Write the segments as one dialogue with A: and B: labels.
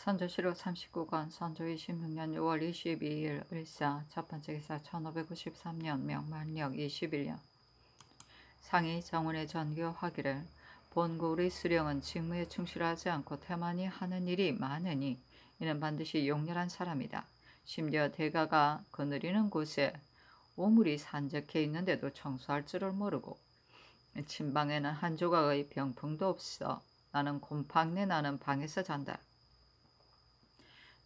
A: 선조실록 39권 선조 26년 6월 22일 을사 첫번째 기사 1593년 명만력 21년 상이 정원의 전교하기를 본고 우리 수령은 직무에 충실하지 않고 태만히 하는 일이 많으니 이는 반드시 용렬한 사람이다. 심지어 대가가 거느리는 곳에 오물이 산적해 있는데도 청소할 줄을 모르고 침방에는 한 조각의 병풍도 없어 나는 곰팡내 나는 방에서 잔다.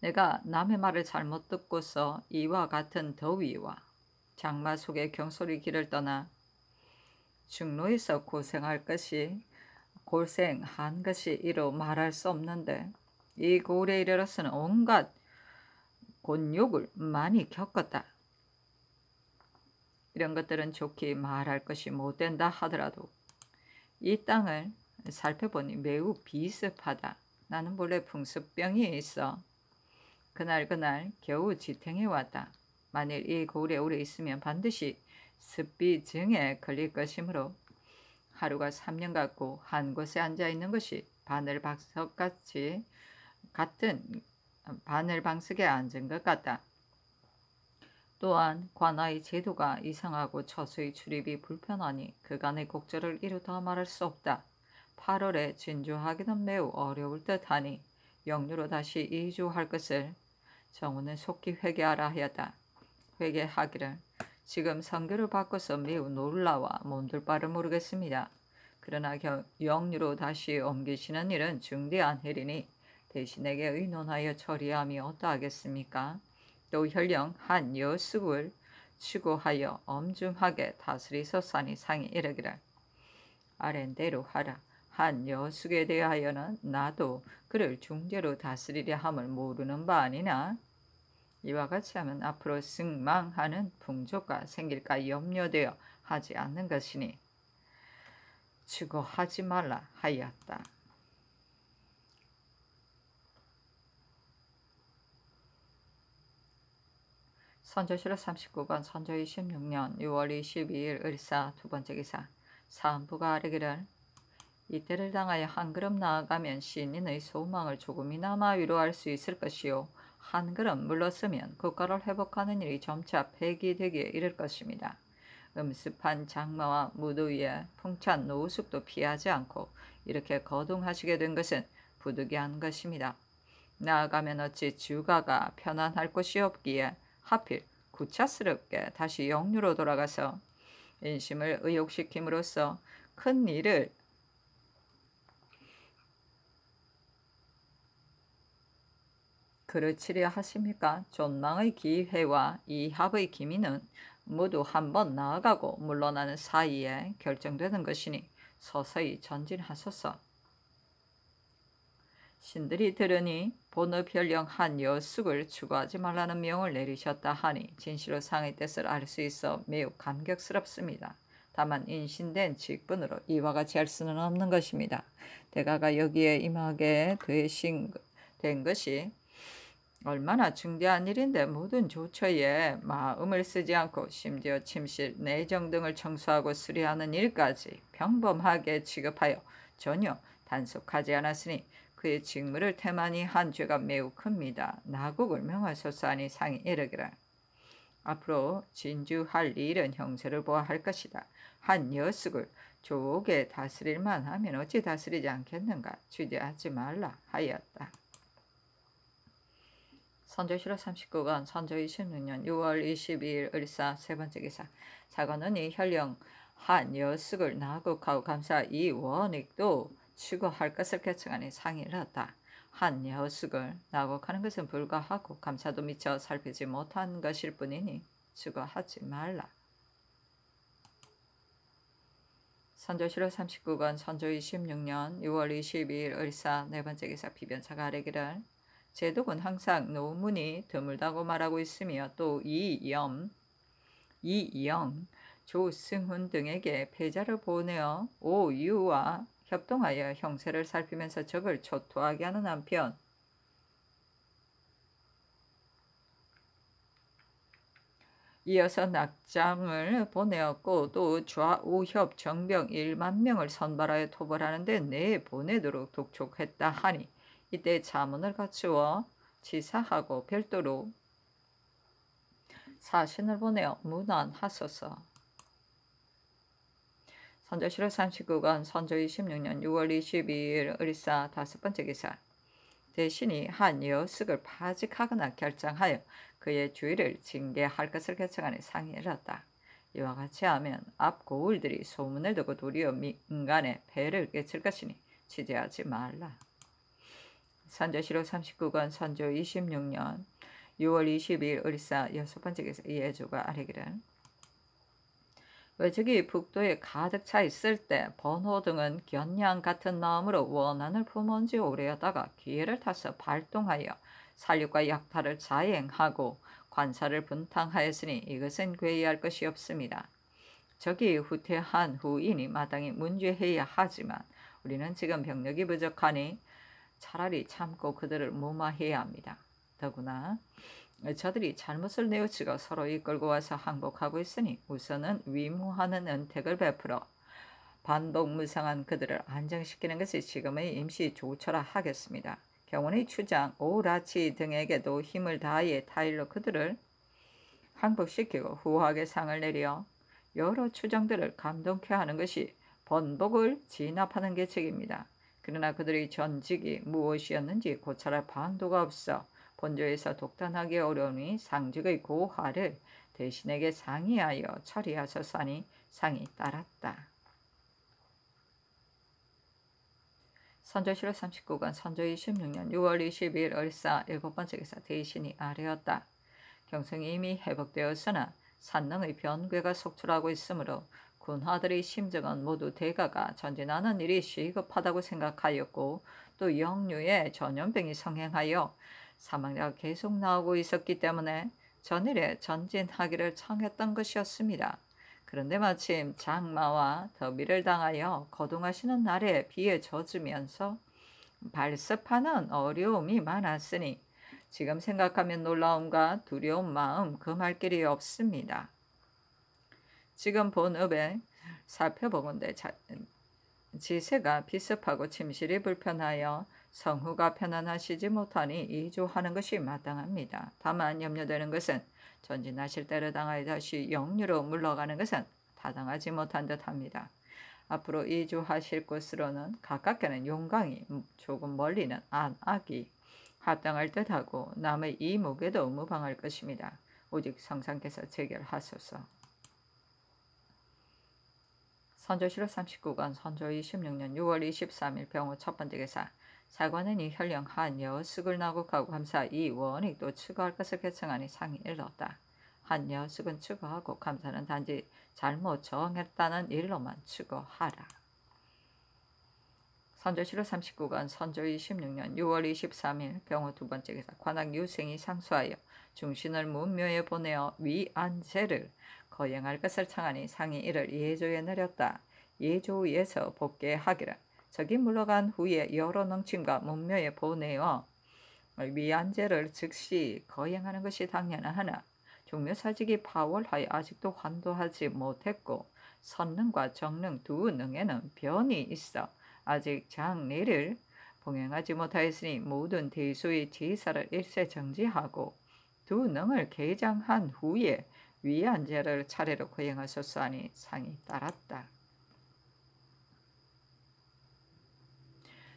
A: 내가 남의 말을 잘못 듣고서 이와 같은 더위와 장마 속에 경솔히 길을 떠나 중로에서 고생한 것이 이로 말할 수 없는데 이 고을에 이르러서는 온갖 곤욕을 많이 겪었다. 이런 것들은 좋게 말할 것이 못된다 하더라도 이 땅을 살펴보니 매우 비습하다. 나는 본래 풍습병이 있어 그날 겨우 지탱해 왔다. 만일 이 고을에 오래 있으면 반드시 습비증에 걸릴 것이므로 하루가 3년 같고 한 곳에 앉아 있는 것이 바늘방석에 앉은 것 같다. 또한 관아의 제도가 이상하고 처소의 출입이 불편하니 그간의 곡절을 이루 더 말할 수 없다. 8월에 진주하기는 매우 어려울 듯하니 영유로 다시 이주할 것을 정우는 속히 회개하라 하였다. 회개하기를 지금 선교를 바꿔서 매우 놀라와 몸둘 바를 모르겠습니다. 그러나 영유로 다시 옮기시는 일은 중대한 일이니 대신에게 의논하여 처리함이 어떠하겠습니까? 또 혈령 한 여숙을 추구하여 엄중하게 다스리소서니 상이 이르기를 아랜대로 하라. 한 여숙에 대하여는 나도 그를 중재로 다스리려 함을 모르는 바 아니나 이와 같이 하면 앞으로 승망하는 풍조가 생길까 염려되어 하지 않는 것이니 추구하지 말라 하였다. 선조실록 39권 선조 26년 6월 22일 을사 두번째 기사 사은부가 아뢰기를 이때를 당하여 한 걸음 나아가면 시인의 소망을 조금이나마 위로할 수 있을 것이요 한 걸음 물러서면 국가를 회복하는 일이 점차 폐기되기에 이를 것입니다. 음습한 장마와 무더위에 풍찬 노숙도 피하지 않고 이렇게 거동하시게 된 것은 부득이한 것입니다. 나아가면 어찌 주가가 편안할 곳이 없기에 하필 구차스럽게 다시 영유로 돌아가서 인심을 의욕시킴으로써 큰 일을 그르치려 하십니까? 존망의 기회와 이합의 기미는 모두 한번 나아가고 물러나는 사이에 결정되는 것이니 서서히 전진하소서. 신들이 들으니 본업 혈령 한 여숙을 추구하지 말라는 명을 내리셨다 하니 진실로 상의 뜻을 알 수 있어 매우 감격스럽습니다. 다만 인신된 직분으로 이와 같이 할 수는 없는 것입니다. 대가가 여기에 임하게 된 것이 얼마나 중대한 일인데 모든 조처에 마음을 쓰지 않고 심지어 침실, 내정 등을 청소하고 수리하는 일까지 평범하게 취급하여 전혀 단속하지 않았으니 그의 직무를 태만히 한 죄가 매우 큽니다. 나국을 명하소서 하니 상이 이르기를 앞으로 진주할 일은 형세를 보아 할 것이다. 한 여숙을 조게 다스릴만 하면 어찌 다스리지 않겠는가. 주저하지 말라 하였다. 선조실록 39권 선조 26년 6월 22일 을사 세번째 기사 사관은 이 혈령 한 여숙을 나국하고 감사 이 원익도 추구할 것을 결정하니 상이 이르렀다. 한 여숙을 나국하는 것은 불가하고 감사도 미처 살피지 못한 것일 뿐이니 추구하지 말라. 선조실록 39권 선조 26년 6월 22일 을사 네번째 기사 비변사가 아뢰기를 제독은 항상 노문이 드물다고 말하고 있으며 또 이영, 조승훈 등에게 패자를 보내어 오유와 협동하여 형세를 살피면서 적을 초토하게 하는 한편 이어서 낙장을 보내었고 또 좌우협 정병 1만 명을 선발하여 토벌하는데 내보내도록 독촉했다 하니 이때 자문을 갖추어 지사하고 별도로 사신을 보내어 문안하소서. 선조실록 39권 선조 26년 6월 22일 을사 5번째 기사. 대신이 한 여숙을 파직하거나 결정하여 그의 주의를 징계할 것을 결정하니 상이 일었다. 이와 같이 하면 앞 고을들이 소문을 듣고 도리어 민간에 폐를 끼칠 것이니 취재하지 말라. 선조실록 39권 선조 26년 6월 22일 을사 6번째 기사. 이해조가 아뢰기를 외적이 북도에 가득 차 있을 때 번호 등은 견양 같은 마음으로 원한을 품은 지 오래하다가 기회를 타서 발동하여 살육과 약탈을 자행하고 관사를 분탕하였으니 이것은 괴이할 것이 없습니다. 적이 후퇴한 후인이 마땅히 문죄해야 하지만 우리는 지금 병력이 부족하니 차라리 참고 그들을 무마해야 합니다. 더구나 저들이 잘못을 뉘우치고 서로 이끌고 와서 항복하고 있으니 우선은 위무하는 은택을 베풀어 반복무상한 그들을 안정시키는 것이 지금의 임시 조처라 하겠습니다. 경원의 추장 오라치 등에게도 힘을 다하여 타일로 그들을 항복시키고 후하게 상을 내려 여러 추장들을 감동케 하는 것이 번복을 진압하는 계책입니다. 그러나 그들의 전직이 무엇이었는지 고찰할 방도가 없어 본조에서 독단하기 어려우니 상직의 고하를 대신에게 상의하여 처리하소서 하니 상이 따랐다. 선조실록 39권 선조 26년 6월 22일 을사 7번째 기사. 대신이 아뢰었다. 경성이 이미 회복되었으나 산능의 변괴가 속출하고 있으므로 군화들의 심정은 모두 대가가 전진하는 일이 시급하다고 생각하였고 또 영류에 전염병이 성행하여 사망자가 계속 나오고 있었기 때문에 전일에 전진하기를 청했던 것이었습니다. 그런데 마침 장마와 더비를 당하여 거동하시는 날에 비에 젖으면서 발습하는 어려움이 많았으니 지금 생각하면 놀라움과 두려운 마음 금할 길이 없습니다. 지금 본읍에 살펴보건대 지세가 비습하고 침실이 불편하여 성후가 편안하시지 못하니 이주하는 것이 마땅합니다. 다만 염려되는 것은 전진하실 때를 당하여 다시 영유로 물러가는 것은 타당하지 못한 듯합니다. 앞으로 이주하실 곳으로는 가깝게는 용강이, 조금 멀리는 안악이 합당할 듯하고 남의 이목에도 무방할 것입니다. 오직 성상께서 재결하소서. 선조실록 39권 선조 26년 6월 23일 병호 첫번째 기사. 사관은 이 현령 한 여숙을 나국하고 감사 이 원익도 추구할 것을 결정하니 상이 일렀다. 한 여숙은 추구하고 감사는 단지 잘못 정했다는 일로만 추구하라. 선조실록 39권 선조 26년 6월 23일 병호 두번째 기사. 관악 유생이 상수하여 중신을 문묘에 보내어 위안제를 거행할 것을 청하니 상이 이를 예조에 내렸다. 예조에서 복계하기를 적이 물러간 후에 여러 능침과 문묘에 보내어 위안제를 즉시 거행하는 것이 당연하나 종묘사직이 파월하여 아직도 환도하지 못했고 선능과 정능 두 능에는 변이 있어 아직 장례를 봉행하지 못하였으니 모든 대소의 제사를 일세 정지하고 두 능을 개장한 후에 위안제를 차례로 거행하소서 하니 상이 따랐다.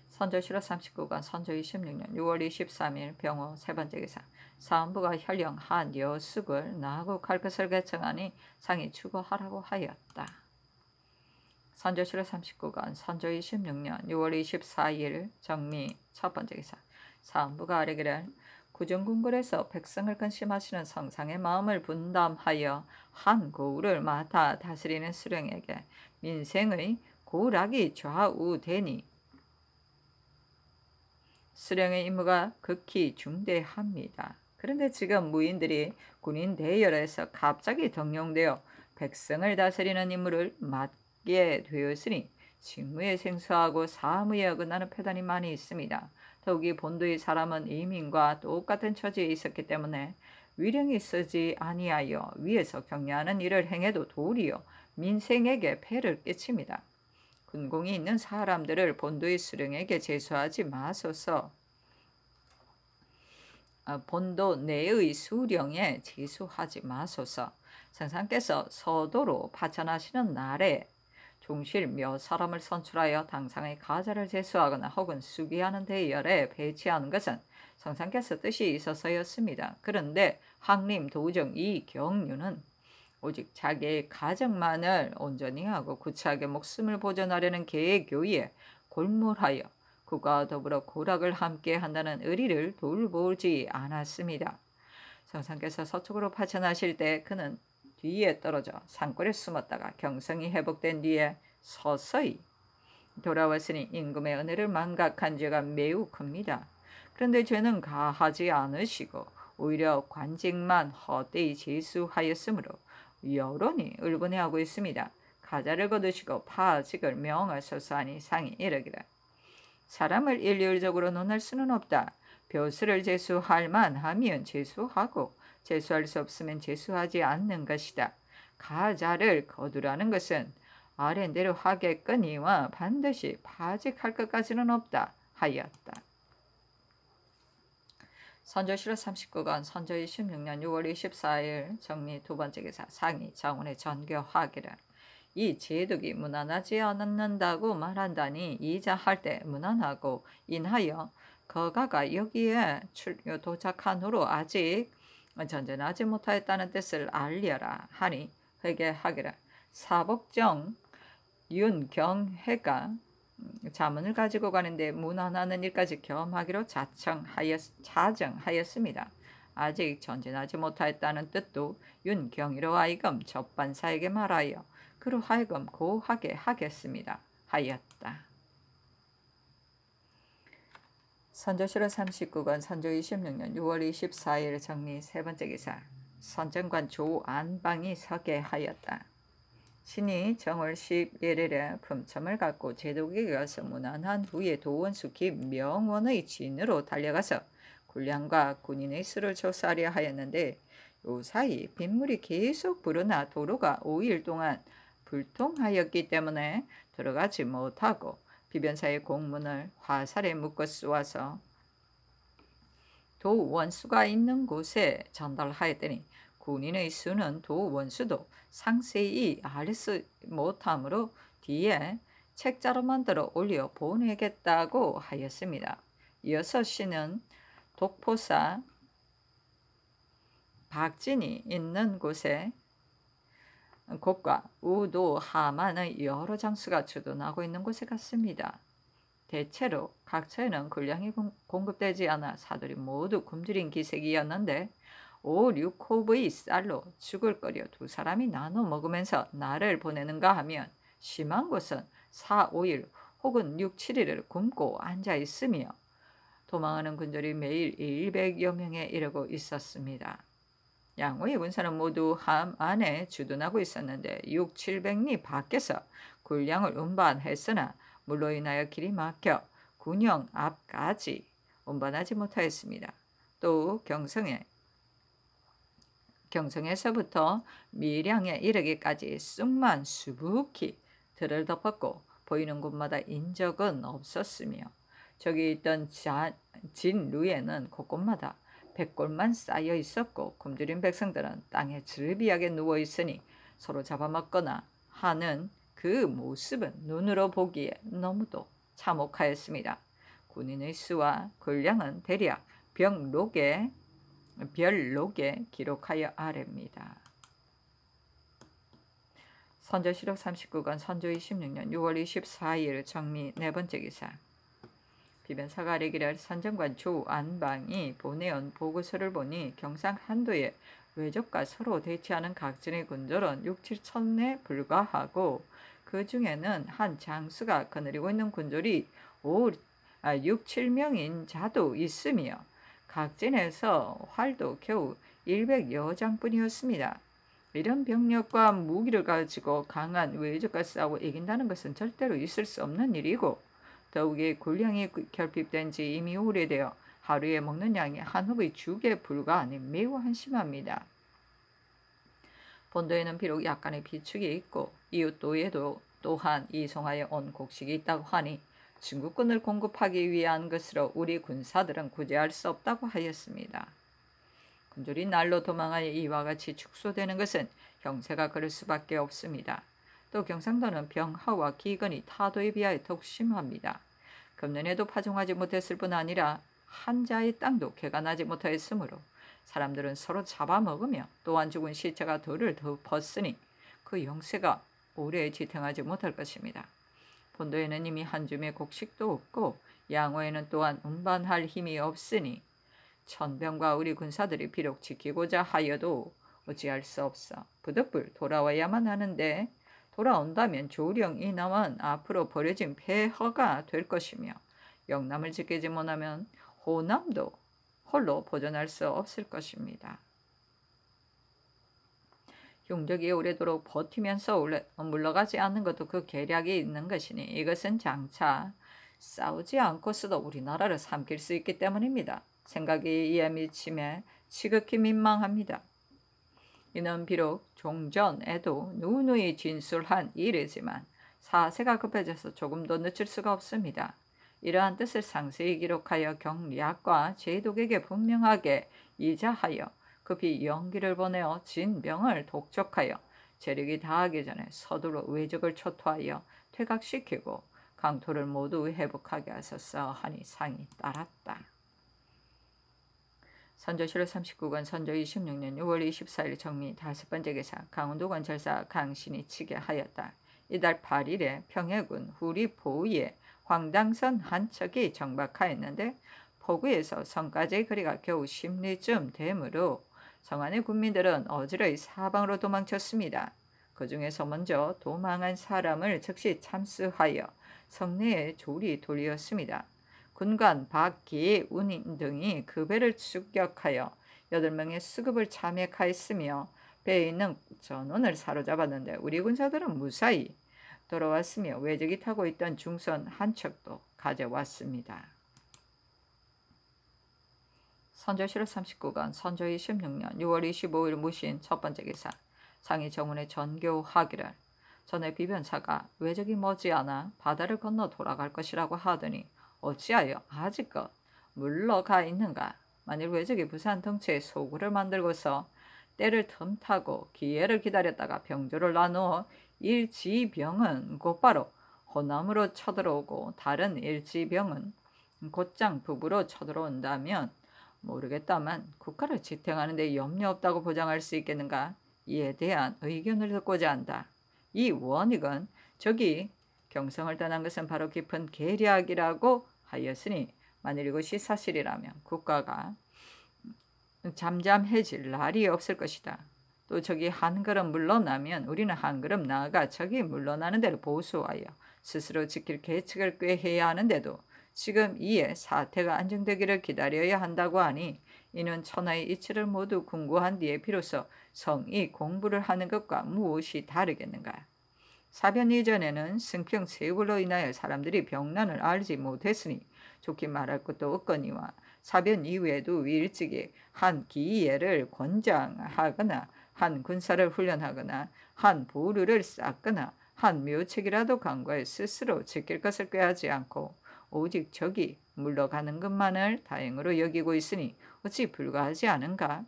A: 선조실록 39권 선조 26년 6월 23일 병호 세번째 기사. 사헌부가 현령 한 여숙을 나국할 것을 결정하니 상이 추구하라고 하였다. 선조실록 39권 선조 26년 6월 24일 정미 첫번째 기사. 사헌부가 아뢰기를 구중궁궐에서 백성을 근심하시는 성상의 마음을 분담하여 한 고을을 맡아 다스리는 수령에게 민생의 고락이 좌우되니 수령의 임무가 극히 중대합니다. 그런데 지금 무인들이 군인 대열에서 갑자기 등용되어 백성을 다스리는 임무를 맡게 되었으니 직무에 생소하고 사무에 어긋나는 패단이 많이 있습니다. 더욱이 본도의 사람은 이민과 똑같은 처지에 있었기 때문에 위령이 쓰지 아니하여 위에서 격려하는 일을 행해도 도리어 민생에게 폐를 끼칩니다. 군공이 있는 사람들을 본도의 수령에게 제수하지 마소서. 본도 내의 수령에 제수하지 마소서. 성상께서 서도로 파천하시는 날에 종실 몇 사람을 선출하여 당상의 가자를 제수하거나 혹은 수기하는 대열에 배치하는 것은 성상께서 뜻이 있어서였습니다. 그런데 항림 도정 이 경륜은 오직 자기의 가정만을 온전히 하고 구차하게 목숨을 보존하려는 계교에 골몰하여 그가 더불어 고락을 함께 한다는 의리를 돌보지 않았습니다. 성상께서 서쪽으로 파천하실 때 그는 뒤에 떨어져 산골에 숨었다가 경성이 회복된 뒤에 서서히 돌아왔으니 임금의 은혜를 망각한 죄가 매우 큽니다. 그런데 죄는 가하지 않으시고 오히려 관직만 헛되이 제수하였으므로 여론이 울분해하고 있습니다. 가자를 거두시고 파직을 명하소서 하니 상이 이르기를 사람을 일률적으로 논할 수는 없다. 벼슬을 제수할 만하면 제수하고 제수할 수 없으면 제수하지 않는 것이다. 가자를 거두라는 것은 아랜대로 하겠거니와 반드시 파직할 것까지는 없다 하였다. 선조실록 39권 선조 26년 6월 24일 정리 두 번째 기사 상이 정원에 전교하기를 이 제독이 무난하지 않는다고 말한다니 이자할 때 무난하고 인하여 거가가 여기에 도착한 후로 아직 전전하지 못하였다는 뜻을 알려라 하니 회개하기를 사복정 윤경해가 자문을 가지고 가는데 무난하는 일까지 겸하기로 자정하였습니다. 아직 전진하지 못하였다는 뜻도 윤경이로 하여금 접반사에게 말하여 그로 하여금 고하게 하겠습니다 하였다. 선조실록 39권 선조 26년 6월 24일 정리 세 번째 기사 선정관 조안방이 서게 하였다. 신이 정월 11일에 품첨을 갖고 제독에게 가서 무난한 후에 도원수 김명원의 진으로 달려가서 군량과 군인의 수를 조사하려 하였는데 요 사이 빗물이 계속 불어나 도로가 5일 동안 불통하였기 때문에 들어가지 못하고 비변사의 공문을 화살에 묶어 쏘아서 도원수가 있는 곳에 전달하였더니 군인의 수는 도원수도 상세히 알지 못하므로 뒤에 책자로 만들어 올려 보내겠다고 하였습니다. 이어서 신은 독포사 박진이 있는 곳과 우도 하만의 여러 장수가 주둔하고 있는 곳에 갔습니다. 대체로 각처에는 군량이 공급되지 않아 사들이 모두 굶주린 기색이었는데 5, 6호의 쌀로 죽을 거려 두 사람이 나눠 먹으면서 날을 보내는가 하면 심한 곳은 4, 5일 혹은 6, 7일을 굶고 앉아 있으며 도망하는 군졸이 매일 100여 명에 이르고 있었습니다. 양호의 군사는 모두 함 안에 주둔하고 있었는데 6, 700리 밖에서 군량을 운반했으나 물로 인하여 길이 막혀 군영 앞까지 운반하지 못하였습니다. 또 경성에서부터 밀양에 이르기까지 쑥만 수북히 들을 덮었고 보이는 곳마다 인적은 없었으며 저기 있던 진루에는 곳곳마다 백골만 쌓여 있었고 굶주린 백성들은 땅에 즐비하게 누워 있으니 서로 잡아먹거나 하는 그 모습은 눈으로 보기에 너무도 참혹하였습니다. 군인의 수와 군량은 대략 별록에 기록하여 아래입니다. 선조실록 39권 선조 26년 6월 24일 정리 네 번째 기사 비변사가 아뢰기를 선정관 조안방이 보내온 보고서를 보니 경상 한도에 외적과 서로 대치하는 각진의 군졸은 6, 7천에 불과하고 그 중에는 한 장수가 거느리고 있는 군졸이 6, 7명인 자도 있으며 각진에서 활도 겨우 100여 장뿐이었습니다. 이런 병력과 무기를 가지고 강한 외적과 싸우고 이긴다는 것은 절대로 있을 수 없는 일이고 더욱이 군량이 결핍된 지 이미 오래되어 하루에 먹는 양이 한 홉의 죽에 불과하니 매우 한심합니다. 본도에는 비록 약간의 비축이 있고 이웃도에도 또한 이송하여 온 곡식이 있다고 하니 진국군을 공급하기 위한 것으로 우리 군사들은 구제할 수 없다고 하였습니다. 군졸이 날로 도망하여 이와 같이 축소되는 것은 형세가 그럴 수밖에 없습니다. 또 경상도는 병하와 기근이 타도에 비하여 더욱 심합니다. 금년에도 파종하지 못했을 뿐 아니라 한자의 땅도 개가 나지 못하였으므로 사람들은 서로 잡아먹으며 또한 죽은 시체가 돌을 덮었으니 그 형세가 오래 지탱하지 못할 것입니다. 본도에는 이미 한 줌의 곡식도 없고 양호에는 또한 운반할 힘이 없으니 천병과 우리 군사들이 비록 지키고자 하여도 어찌할 수 없어 부득불 돌아와야만 하는데 돌아온다면 조령 이남은 앞으로 버려진 폐허가 될 것이며 영남을 지키지 못하면 호남도 홀로 보존할 수 없을 것입니다. 용적이 오래도록 버티면서 물러가지 않는 것도 그 계략이 있는 것이니 이것은 장차 싸우지 않고서도 우리나라를 삼킬 수 있기 때문입니다. 생각이 이에 미침에 지극히 민망합니다. 이는 비록 종전에도 누누이 진술한 일이지만 사세가 급해져서 조금도 늦출 수가 없습니다. 이러한 뜻을 상세히 기록하여 경략과 제독에게 분명하게 이자하여 급히 영기를 보내어 진병을 독촉하여 재력이 다하기 전에 서두로 외적을 초토하여 퇴각시키고 강토를 모두 회복하게 하소서 하니 상이 따랐다. 선조실록 39권 선조 26년 6월 24일 정미 5번째 기사 강원도관 절사 강신이 치게 하였다. 이달 8일에 평해군 후리포우에 황당선 한 척이 정박하였는데 포구에서 성까지의 거리가 겨우 10리쯤 되므로 성 안의 군민들은 어지러이 사방으로 도망쳤습니다. 그 중에서 먼저 도망한 사람을 즉시 참수하여 성내에 조리 돌리었습니다. 군관 박기 운인 등이 그 배를 추격하여 8명의 수급을 참액하였으며 배에 있는 전원을 사로잡았는데 우리 군사들은 무사히 돌아왔으며 외적이 타고 있던 중선 한 척도 가져왔습니다. 선조실록 39권 선조 26년 6월 25일 무신 첫 번째 기사 상이 정원에 전교하기를 전에 비변사가 외적이 머지않아 바다를 건너 돌아갈 것이라고 하더니 어찌하여 아직껏 물러가 있는가. 만일 외적이 부산 덩치에 소굴을 만들고서 때를 틈타고 기회를 기다렸다가 병조를 나누어 일지병은 곧바로 호남으로 쳐들어오고 다른 일지병은 곧장 북으로 쳐들어온다면 모르겠다만 국가를 지탱하는 데 염려 없다고 보장할 수 있겠는가. 이에 대한 의견을 듣고자 한다. 이 원익은 적이 경성을 떠난 것은 바로 깊은 계략이라고 하였으니 만일 이것이 사실이라면 국가가 잠잠해질 날이 없을 것이다. 또 적이 한 걸음 물러나면 우리는 한 걸음 나아가 적이 물러나는 대로 보수하여 스스로 지킬 계책을 꾀해야 하는데도 지금 이에 사태가 안정되기를 기다려야 한다고 하니 이는 천하의 이치를 모두 궁고한 뒤에 비로소 성이 공부를 하는 것과 무엇이 다르겠는가. 사변 이전에는 승평 세굴로 인하여 사람들이 병난을 알지 못했으니 좋게 말할 것도 없거니와 사변 이후에도 일찍이 한 기예를 권장하거나 한 군사를 훈련하거나 한 보루를 쌓거나 한 묘책이라도 강구해 스스로 지킬 것을 꾀하지 않고 오직 적이 물러가는 것만을 다행으로 여기고 있으니 어찌 불가하지 않은가.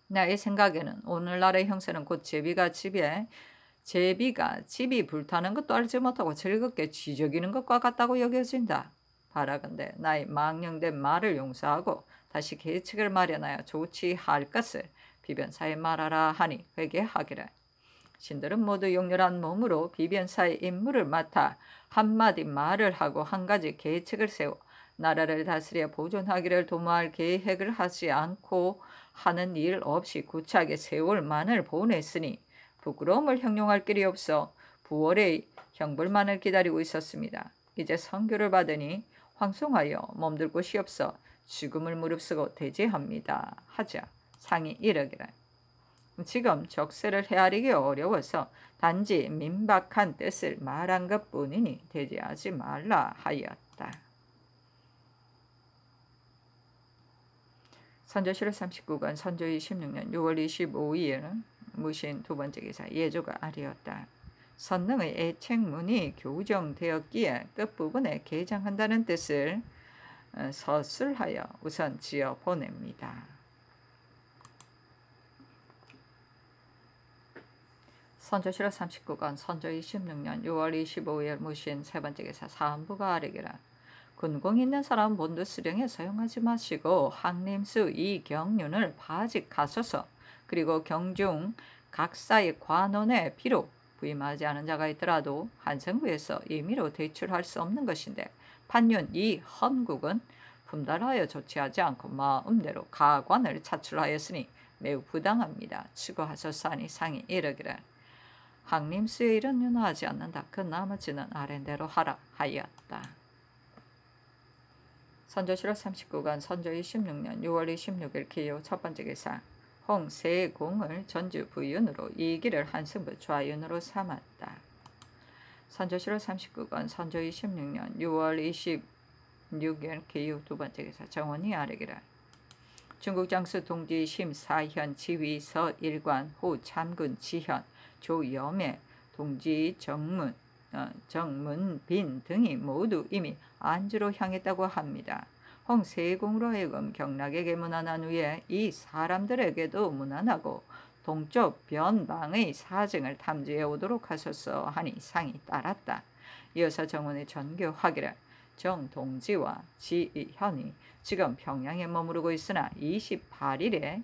A: 나의 생각에는 오늘날의 형세는 곧 제비가 집이 불타는 것도 알지 못하고 즐겁게 쥐저기는 것과 같다고 여겨진다. 바라건대 나의 망령된 말을 용서하고 다시 계책을 마련하여 조치할 것을 비변사에 말하라 하니 회개하기를. 신들은 모두 용렬한 몸으로 비변사의 임무를 맡아 한마디 말을 하고 한 가지 계책을 세워 나라를 다스려 보존하기를 도모할 계획을 하지 않고 하는 일 없이 구차하게 세월만을 보냈으니 부끄러움을 형용할 길이 없어 부월의 형벌만을 기다리고 있었습니다. 이제 선교를 받으니 황송하여 몸둘 곳이 없어 죽음을 무릅쓰고 대제합니다. 하자 상이 이르기를. 지금 적세를 헤아리기 어려워서 단지 민박한 뜻을 말한 것뿐이니 대제하지 말라 하였다. 선조실록 39권 선조 26년 6월 25일 무신 두 번째 기사 예조가 아리었다. 선릉의 애책문이 교정되었기에 끝부분에 개장한다는 뜻을 서술하여 우선 지어 보냅니다. 선조실록 39권 선조 26년 6월 25일 무신 세 번째 기사 사한부가 아뢰기라. 군공 있는 사람 본드 수령에 사용하지 마시고 항림수 이경륜을 파직하소서. 그리고 경중 각사의 관원에 비록 부임하지 않은 자가 있더라도 한성부에서 임의로 대출할 수 없는 것인데 판윤 이 헌국은 품달하여 조치하지 않고 마음대로 가관을 차출하였으니 매우 부당합니다. 추구하소서 하니 상이 이르기를 항림수의 일은 윤화하지 않는다. 그 나머지는 아랜대로 하라 하였다. 선조실록 39권 선조 26년 6월 26일 기호 첫 번째 기사 홍세공을 전주 부윤으로 이기를 한승부 좌윤으로 삼았다. 선조실록 39권 선조 26년 6월 26일 기호 두 번째 기사 정원이 아뢰기라. 중국 장수 동지 심사현 지휘 서일관 호 참군 지현 조염해 동지 정문빈 등이 모두 이미 안주로 향했다고 합니다. 홍세공으로 하여금 경락에게 문안한 후에 이 사람들에게도 문안하고 동쪽 변방의 사정을 탐지해 오도록 하소서 하니 상이 따랐다. 이어서 정원의 전교하기를 정동지와 지현이 지금 평양에 머무르고 있으나 28일에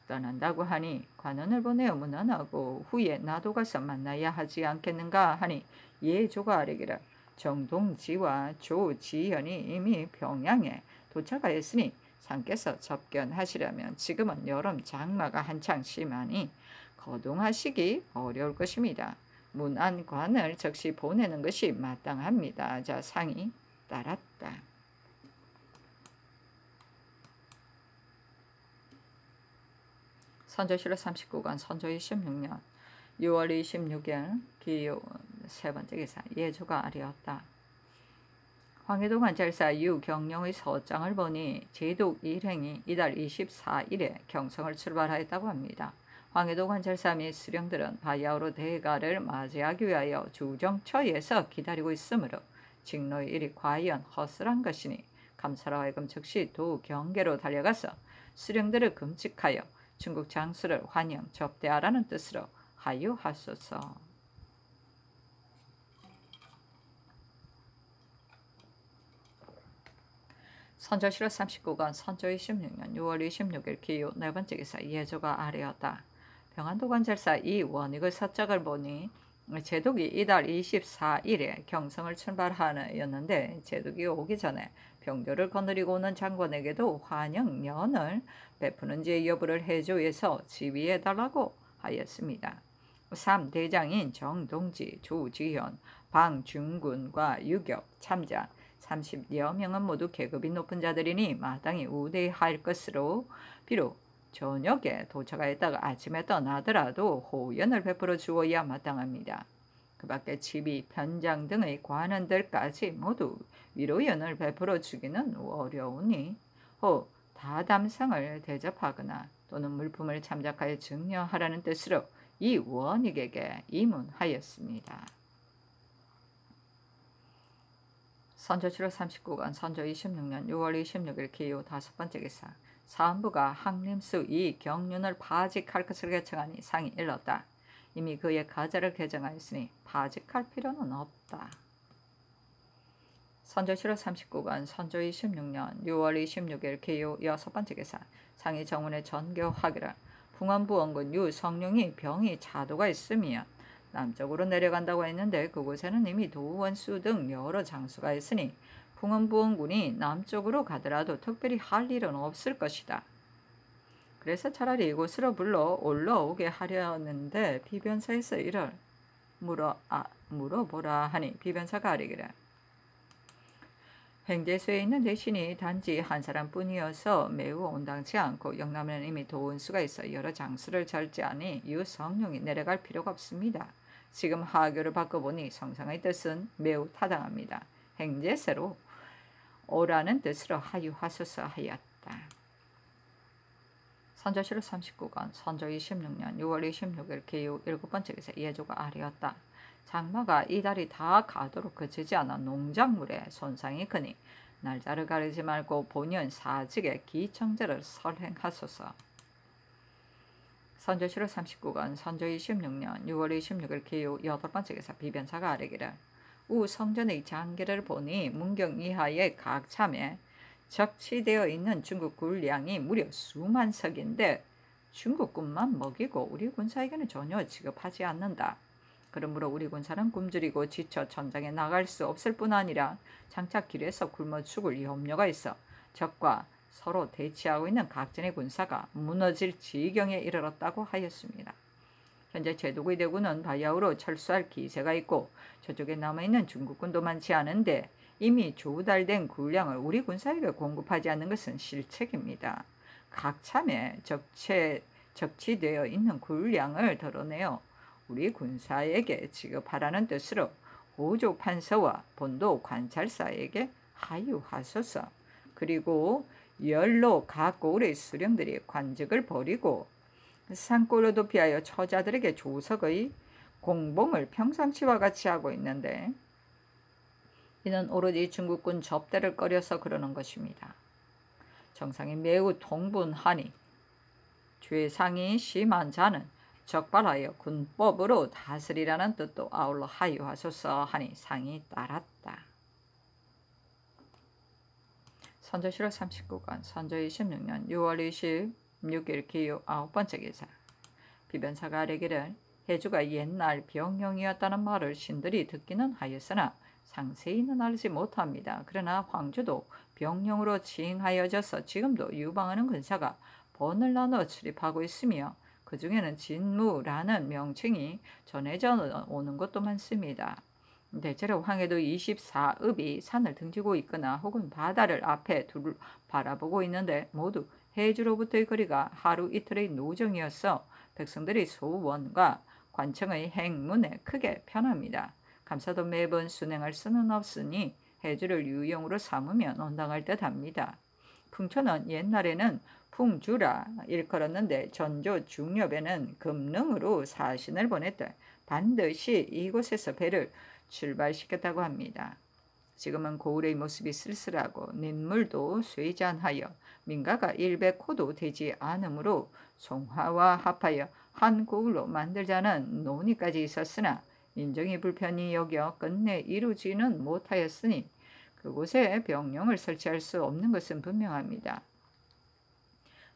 A: 떠난다고 하니 관원을 보내어 문안하고 후에 나도 가서 만나야 하지 않겠는가 하니 예조가 아뢰기를 정동지와 조지현이 이미 평양에 도착하였으니 상께서 접견하시려면 지금은 여름 장마가 한창 심하니 거동하시기 어려울 것입니다. 문안관을 즉시 보내는 것이 마땅합니다. 자, 상이 따랐다. 선조실록 39권 선조 26년 6월 26일 기호 세 번째 기사 예조가 아뢰었다. 황해도 관찰사 유경령의 서장을 보니 제독 일행이 이달 24일에 경성을 출발하였다고 합니다. 황해도 관찰사 및 수령들은 바야흐로 대가를 맞이하기 위하여 주정처에서 기다리고 있으므로 직로의 일이 과연 허술한 것이니 감사로 하여금 즉시 도경계로 달려가서 수령들을 금칙하여 중국 장수를 환영 접대하라는 뜻으로 하유하소서. 선조실록 39권 선조 26년 6월 26일 기호 네 번째 기사 예조가 아뢰었다. 병안도 관찰사 이원익의 서적을 보니 제독이 이달 24일에 경성을 출발하였는데 제독이 오기 전에 병조를 거느리고 오는 장관에게도 환영연을 베푸는지 여부를 해조해서 지휘해달라고 하였습니다. 3대장인 정동지, 조지현, 방중군과 유격, 참자 30여 명은 모두 계급이 높은 자들이니 마땅히 우대할 것으로 비록 저녁에 도착하였다가 아침에 떠나더라도 호연을 베풀어 주어야 마땅합니다. 그 밖에 지비, 편장 등의 관원들까지 모두 위로연을 베풀어 주기는 어려우니 다담상을 대접하거나 또는 물품을 참작하여 증여하라는 뜻으로 이 원익에게 이문하였습니다. 선조실록 39권 선조 26년 6월 26일 기호 다섯 번째 기사 사한부가 항림수 이경륜을 파직할 것을 개청하니 상이 일렀다. 이미 그의 가자를 개정하였으니 파직할 필요는 없다. 선조실록 39권 선조 26년 6월 26일 기호 여섯 번째 기사 상이 정원에 전교하기를 풍원부 원군 유성룡이 병이 차도가 있으며 남쪽으로 내려간다고 했는데 그곳에는 이미 도원수 등 여러 장수가 있으니 풍원부원군이 남쪽으로 가더라도 특별히 할 일은 없을 것이다. 그래서 차라리 이곳으로 불러 올라오게 하려는데 비변사에서 이를 물어보라 하니 비변사가 아뢰기를 횡재소에 있는 대신이 단지 한 사람뿐이어서 매우 온당치 않고 영남에는 이미 도원수가 있어 여러 장수를 절제하니 유성룡이 내려갈 필요가 없습니다. 지금 하교를 바꿔보니 성상의 뜻은 매우 타당합니다. 횡재세로 오라는 뜻으로 하유하소서 하였다. 선조실록 39권 선조 26년 6월 26일 기호 일곱 번째 기사 예조가 아뢰었다. 장마가 이달이 다 가도록 그치지 않아 농작물에 손상이 크니 날짜를 가리지 말고 본연 사직의 기청제를 설행하소서. 선조실록 39권 선조 26년 6월 26일 기후 8번째 기사 비변사가 아뢰기를 우 성전의 장계를 보니 문경 이하의 각 참에 적치되어 있는 중국 군량이 무려 수만 석인데 중국군만 먹이고 우리 군사에게는 전혀 지급하지 않는다. 그러므로 우리 군사는 굶주리고 지쳐 전장에 나갈 수 없을 뿐 아니라 장차 길에서 굶어 죽을 염려가 있어 적과 서로 대치하고 있는 각진의 군사가 무너질 지경에 이르렀다고 하였습니다. 현재 제독의 대군은 바야흐로 철수할 기세가 있고 저쪽에 남아있는 중국군도 많지 않은데 이미 조달된 군량을 우리 군사에게 공급하지 않는 것은 실책입니다. 각 참에 적치되어 있는 군량을 드러내어 우리 군사에게 지급하라는 뜻으로 호조 판서와 본도 관찰사에게 하유하소서. 그리고 열로 각 고을의 수령들이 관직을 버리고 산골로 도피하여 처자들에게 조석의 공봉을 평상시와 같이 하고 있는데 이는 오로지 중국군 접대를 꺼려서 그러는 것입니다. 정상이 매우 통분하니 죄상이 심한 자는 적발하여 군법으로 다스리라는 뜻도 아울러 하유하소서 하니 상이 따랐다. 선조실록 39권 선조 26년 6월 26일 기후 9번째 기사 비변사가 아뢰기를 해주가 옛날 병영이었다는 말을 신들이 듣기는 하였으나 상세히는 알지 못합니다. 그러나 황주도 병영으로 칭하여져서 지금도 유방하는 군사가 번을 나눠 출입하고 있으며 그 중에는 진무라는 명칭이 전해져 오는 것도 많습니다. 대체로 황해도 24읍이 산을 등지고 있거나 혹은 바다를 앞에 둘 바라보고 있는데 모두 해주로부터의 거리가 하루 이틀의 노정이어서 백성들이 소원과 관청의 행문에 크게 편합니다. 감사도 매번 순행할 수는 없으니 해주를 유용으로 삼으면 온당할 듯합니다. 풍초는 옛날에는 풍주라 일컬었는데 전조 중엽에는 금릉으로 사신을 보냈다. 반드시 이곳에서 배를 출발시켰다고 합니다. 지금은 고을의 모습이 쓸쓸하고 냇물도 쇠잔하여 민가가 100호도 되지 않으므로 송화와 합하여 한 고을로 만들자는 논의까지 있었으나 인정이 불편히 여겨 끝내 이루지는 못하였으니 그곳에 병영을 설치할 수 없는 것은 분명합니다.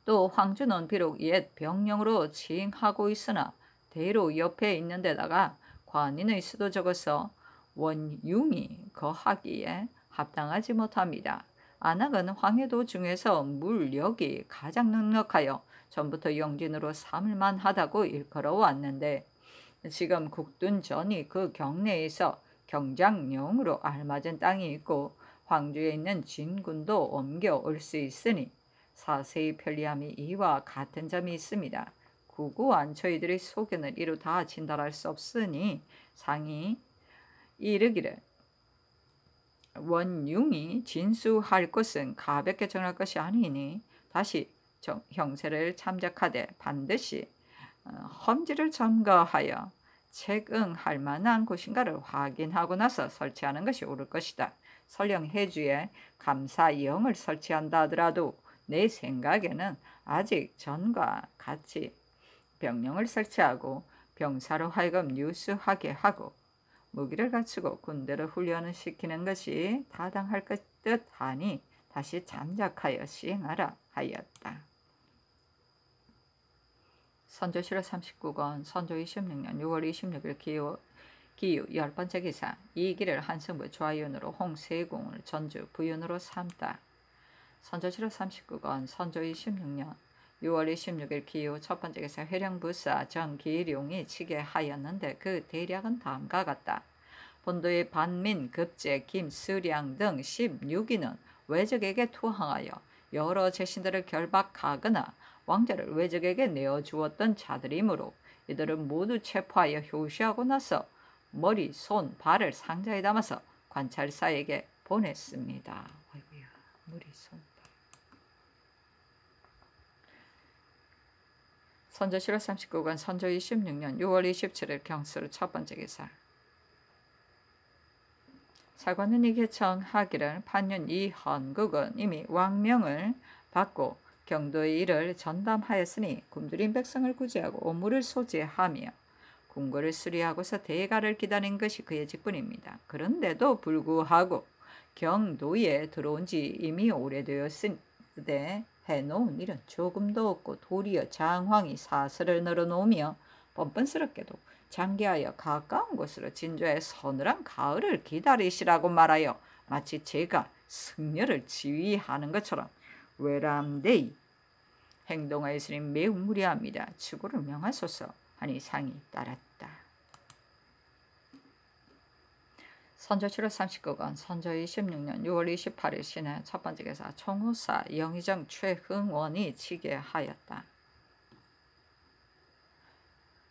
A: 또 황주는 비록 옛 병영으로 칭하고 있으나 대로 옆에 있는 데다가 관인의 수도 적어서 원융이 거하기에 합당하지 못합니다. 안악은 황해도 중에서 물력이 가장 넉넉하여 전부터 영진으로 삼을만 하다고 일컬어 왔는데 지금 국둔전이 그 경내에서 경장령으로 알맞은 땅이 있고 황주에 있는 진군도 옮겨올 수 있으니 사세히 편리함이 이와 같은 점이 있습니다. 구구한 저희들의 소견을 이루 다 진달할 수 없으니 상이 이르기를 원융이 진수할 것은 가볍게 정할 것이 아니니 다시 형세를 참작하되 반드시 험지를 점거하여 책응할 만한 곳인가를 확인하고 나서 설치하는 것이 옳을 것이다. 설령 해주에 감사영을 설치한다 하더라도 내 생각에는 아직 전과 같이 병령을 설치하고 병사로 하여금 유수하게 하고 무기를 갖추고 군대를 훈련시키는 것이 타당할 듯 하니 다시 잠작하여 시행하라 하였다. 선조실록 39권 선조 26년 6월 26일 기후 10번째 기사 이 길을 한성부 좌윤으로 홍세궁을 전주 부윤으로 삼다. 선조실록 39권 선조 26년 6월 26일 기후 첫번째 기사 회령부사 정기룡이 치게 하였는데 그 대략은 다음과 같다. 본도의 반민, 급제, 김수량 등 16인은 외적에게 투항하여 여러 재신들을 결박하거나 왕자를 외적에게 내어주었던 자들이므로 이들은 모두 체포하여 효시하고 나서 머리, 손, 발을 상자에 담아서 관찰사에게 보냈습니다. 아이고야, 머리, 손, 발. 선조실록 39권 선조 26년 6월 27일 경술 첫번째 기사 사관은 이게 청하기를 판윤 이헌국은 이미 왕명을 받고 경도의 일을 전담하였으니 굶주린 백성을 구제하고 오물을 소지하며 궁궐을 수리하고서 대가를 기다린 것이 그의 직분입니다. 그런데도 불구하고 경도에 들어온 지 이미 오래되었으되 해놓은 일은 조금도 없고 도리어 장황이 사슬을 늘어놓으며 뻔뻔스럽게도 장기하여 가까운 곳으로 진주의 서늘한 가을을 기다리시라고 말하여 마치 제가 승려를 지휘하는 것처럼 외람되이 행동하였으니 매우 무례합니다. 추구를 명하소서 하니 상이 따랐다. 선조 7월 39건 선조 26년 6월 28일 신해 첫 번째 기사 총후사 영의정 최흥원이 치게하였다.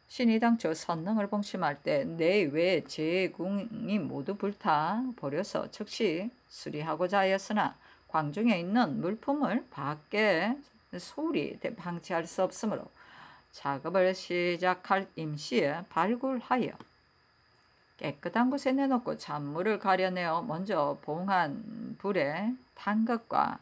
A: 신이 당초 선릉을 봉심할 때 내외 제궁이 모두 불타 버려서 즉시 수리하고자 하였으나 광중에 있는 물품을 밖에 소홀히 방치할 수 없으므로 작업을 시작할 임시에 발굴하여 깨끗한 곳에 내놓고 잔물을 가려내어 먼저 봉한 불에 탄 것과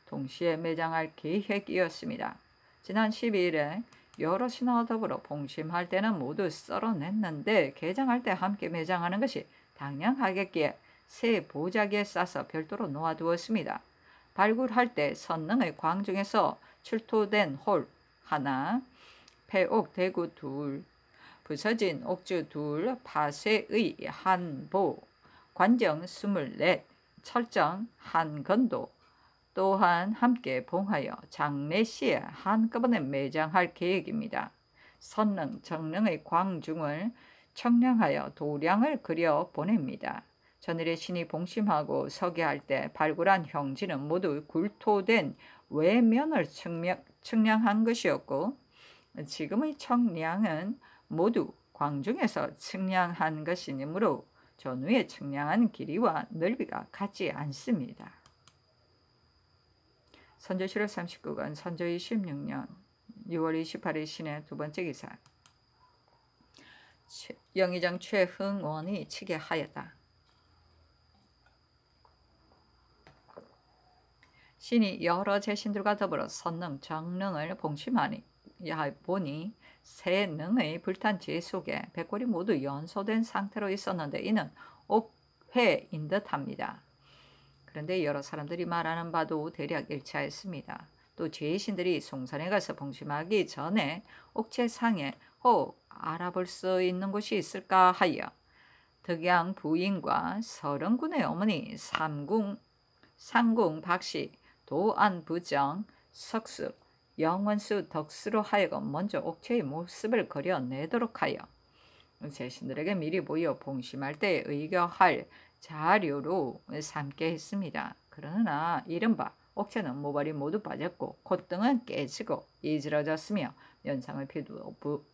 A: 동시에 매장할 계획이었습니다. 지난 12일에 여러 신하와 더불어 봉심할 때는 모두 썰어냈는데 개장할 때 함께 매장하는 것이 당연하겠기에 새 보자기에 싸서 별도로 놓아두었습니다. 발굴할 때 선릉의 광중에서 출토된 홀 하나, 폐옥 대구 둘, 부서진 옥주 둘, 파쇄의 한 보, 관정 24, 철정 한 건도 또한 함께 봉하여 장례시에 한꺼번에 매장할 계획입니다. 선릉, 정릉의 광중을 청량하여 도량을 그려 보냅니다. 전일에 신이 봉심하고 서기할 때 발굴한 형지는 모두 굴토된 외면을 측량한 것이었고 지금의 청량은 모두 광중에서 측량한 것이므로 전후에 측량한 길이와 넓이가 같지 않습니다. 선조 7월 39건 선조 26년 6월 28일 신의 두 번째 기사 영의정 최흥원이 치게하였다. 신이 여러 제신들과 더불어 선릉, 정릉을 봉심하니 보니 세 능의 불탄 재 속에 백골이 모두 연소된 상태로 있었는데 이는 옥회인 듯합니다. 그런데 여러 사람들이 말하는 바도 대략 일치하였습니다. 또 제신들이 송산에 가서 봉심하기 전에 옥체상에 혹 알아볼 수 있는 곳이 있을까 하여 덕양 부인과 서른군의 어머니 상궁 박씨, 도안부정, 석수, 영원수 덕수로 하여금 먼저 옥체의 모습을 그려내도록 하여 제신들에게 미리 보여 봉심할 때 의거할 자료로 삼게 했습니다. 그러나 이른바 옥체는 모발이 모두 빠졌고 콧등은 깨지고 이질어졌으며 면상의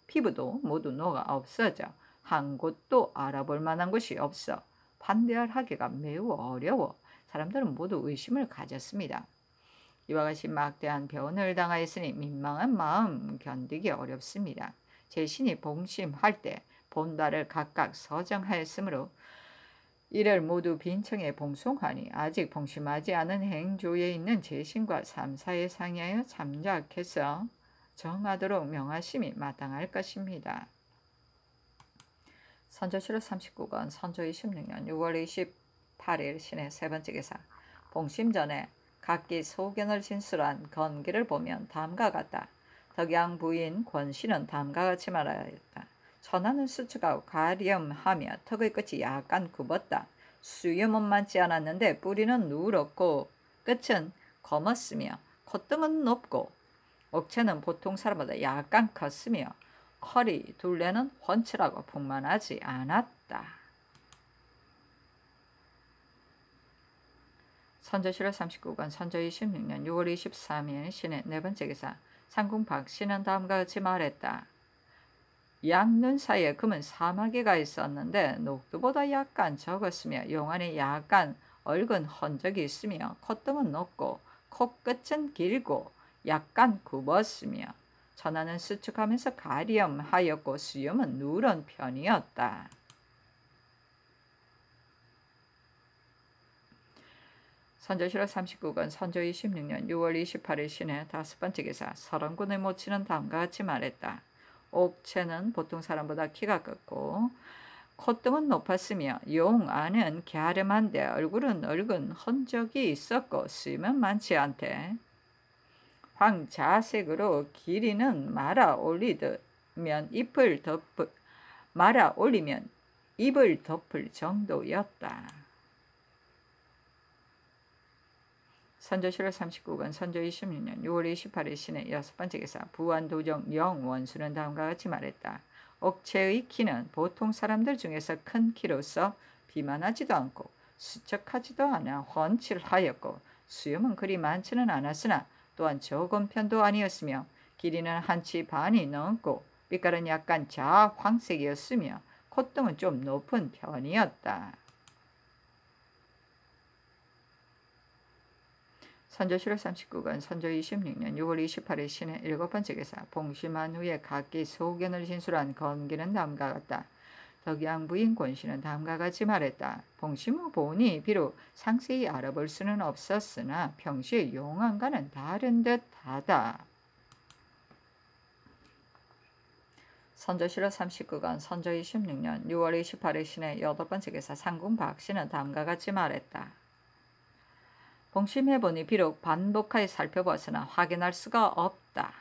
A: 피부도 모두 녹아 없어져 한 곳도 알아볼 만한 곳이 없어 판별하기가 매우 어려워 사람들은 모두 의심을 가졌습니다. 이와 같이 막대한 변을 당하였으니 민망한 마음 견디기 어렵습니다. 제신이 봉심할 때 본달을 각각 서정하였으므로 이를 모두 빈청에 봉송하니 아직 봉심하지 않은 행조에 있는 제신과 삼사에 상의하여 참작해서 정하도록 명하심이 마땅할 것입니다. 선조 7월 39건 선조 26년 6월 28일 신의 세 번째 기사 봉심 전에 각기 소견을 진술한 건기를 보면 다음과 같다. 덕양 부인 권씨는 다음과 같이 말하였다. 천하는 수축하고 가렴하며 턱의 끝이 약간 굽었다. 수염은 많지 않았는데 뿌리는 누렇고 끝은 검었으며 콧등은 높고 옥체는 보통 사람보다 약간 컸으며 허리 둘레는 훤칠하고 풍만하지 않았다. 선조 7월 39건 선조 26년 6월 23일 신의 네 번째 기사 상궁 박씨는 다음과 같이 말했다. 양눈 사이에 금은 사마귀가 있었는데 녹두보다 약간 적었으며 용안에 약간 얽은 흔적이 있으며 콧등은 높고 코끝은 길고 약간 굽었으며 천하는 수축하면서 가렴하였고 수염은 누런 편이었다. 선조실록 39권 선조 26년 6월 28일 신해 5번째 기사. 설원군의 모친은 다음과 같이 말했다. 옥체는 보통 사람보다 키가 컸고 콧등은 높았으며 용 안은 갸름한데 얼굴은 붉은 흔적이 있었고 수염은 많지 않대. 황자색으로 길이는 말아 올리면 입을 덮을 정도였다. 선조실록 39권 선조 26년 6월 28일 신해 6번째 기사. 부안도정 영원수는 다음과 같이 말했다. 옥체의 키는 보통 사람들 중에서 큰 키로서 비만하지도 않고 수척하지도 않아 훤칠하였고 수염은 그리 많지는 않았으나 또한 적은 편도 아니었으며 길이는 한치 반이 넘고 빛깔은 약간 자황색이었으며 콧등은 좀 높은 편이었다. 선조실록 39권 선조 26년 6월 28일 신해 7번째 기사. 봉심한 후에 각기 소견을 진술한 건기는 다음과 같다. 덕양 부인 권씨는 다음과 같이 말했다. 봉심 후 보니 비록 상세히 알아볼 수는 없었으나 평시의 용안과는 다른 듯하다. 선조실록 39권 선조 26년 6월 28일 신해 8번째 기사. 상궁 박씨는 다음과 같이 말했다. 봉심해보니 비록 반복하여 살펴보았으나 확인할 수가 없다.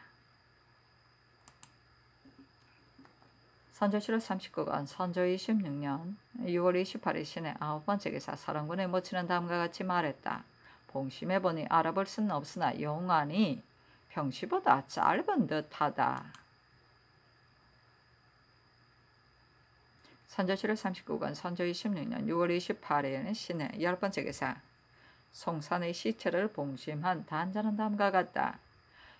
A: 선조실록 39권 선조 26년 6월 28일 신해 9번째 기사. 설원군의 모친은 다음과 같이 말했다. 봉심해보니 알아볼 수는 없으나 용안이 평시보다 짧은 듯하다. 선조실록 39권 선조 26년 6월 28일 신해 10번째 기사. 송산의 시체를 봉심한 단자는 다음과 같다.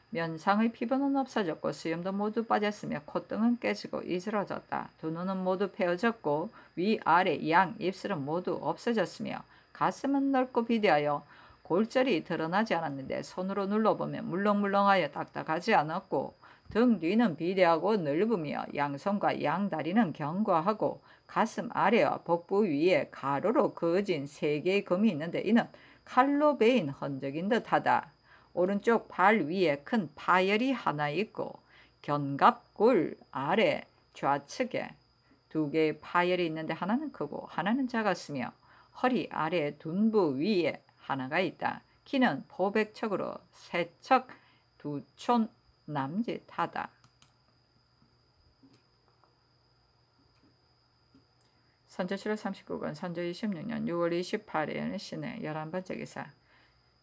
A: 면상의 피부는 없어졌고 수염도 모두 빠졌으며 콧등은 깨지고 이스러졌다. 두 눈은 모두 패어졌고 위아래 양 입술은 모두 없어졌으며 가슴은 넓고 비대하여 골절이 드러나지 않았는데 손으로 눌러보면 물렁물렁하여 딱딱하지 않았고 등 뒤는 비대하고 넓으며 양손과 양다리는 견고하고 가슴 아래와 복부 위에 가로로 그어진 3개의 금이 있는데 이는 칼로 베인 흔적인 듯하다. 오른쪽 발 위에 큰 파열이 하나 있고 견갑골 아래 좌측에 2개의 파열이 있는데 하나는 크고 하나는 작았으며 허리 아래 둔부 위에 하나가 있다. 키는 포백척으로 3척 2촌 남짓하다. 선조실록 39권 선조 26년 6월 28일 신해 11번째 기사.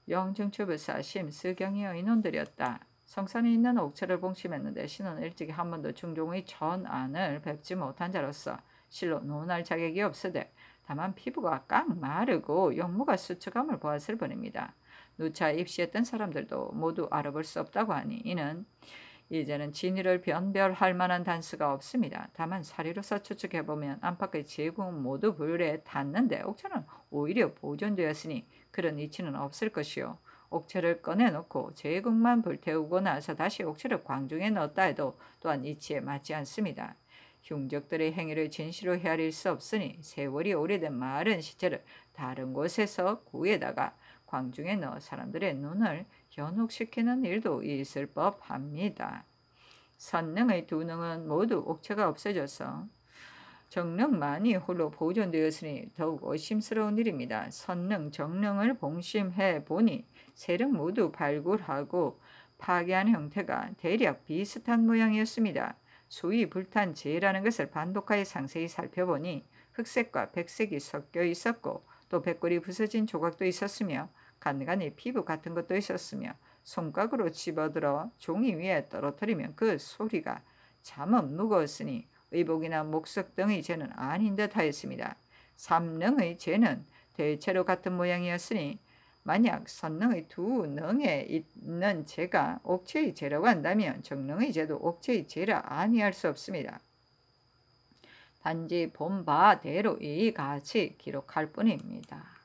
A: 영증추부사 심스경이 의논드렸다. 성산에 있는 옥체를 봉심했는데 신은 일찍이 한 번도 중종의 전안을 뵙지 못한 자로서 실로 논할 자격이 없으되 다만 피부가 깍 마르고 용모가 수척함을 보았을 뿐입니다. 누차 입시했던 사람들도 모두 알아볼 수 없다고 하니 이는 이제는 진위를 변별할 만한 단서가 없습니다. 다만 사리로서 추측해보면 안팎의 제국은 모두 불에 탔는데 옥체는 오히려 보존되었으니 그런 이치는 없을 것이요. 옥체를 꺼내놓고 제국만 불태우고 나서 다시 옥체를 광중에 넣었다 해도 또한 이치에 맞지 않습니다. 흉적들의 행위를 진시로 헤아릴 수 없으니 세월이 오래된 마른 시체를 다른 곳에서 구해다가 광중에 넣어 사람들의 눈을 현혹시키는 일도 있을 법합니다. 선능의 2능은 모두 옥체가 없어져서 정능만이 홀로 보존되었으니 더욱 의심스러운 일입니다. 선능, 정능을 봉심해 보니 3능 모두 발굴하고 파괴한 형태가 대략 비슷한 모양이었습니다. 소위 불탄 재라는 것을 반독하여 상세히 살펴보니 흑색과 백색이 섞여 있었고 또 백골이 부서진 조각도 있었으며 간간히 피부 같은 것도 있었으며 손각으로 집어들어 종이 위에 떨어뜨리면 그 소리가 잠은 무거웠으니 의복이나 목석 등의 재는 아닌 듯 하였습니다. 3능의 재는 대체로 같은 모양이었으니 만약 선능의 2능에 있는 재가 옥체의 재라고 한다면 정능의 재도 옥체의 재라 아니할 수 없습니다. 단지 본 바대로 이같이 기록할 뿐입니다.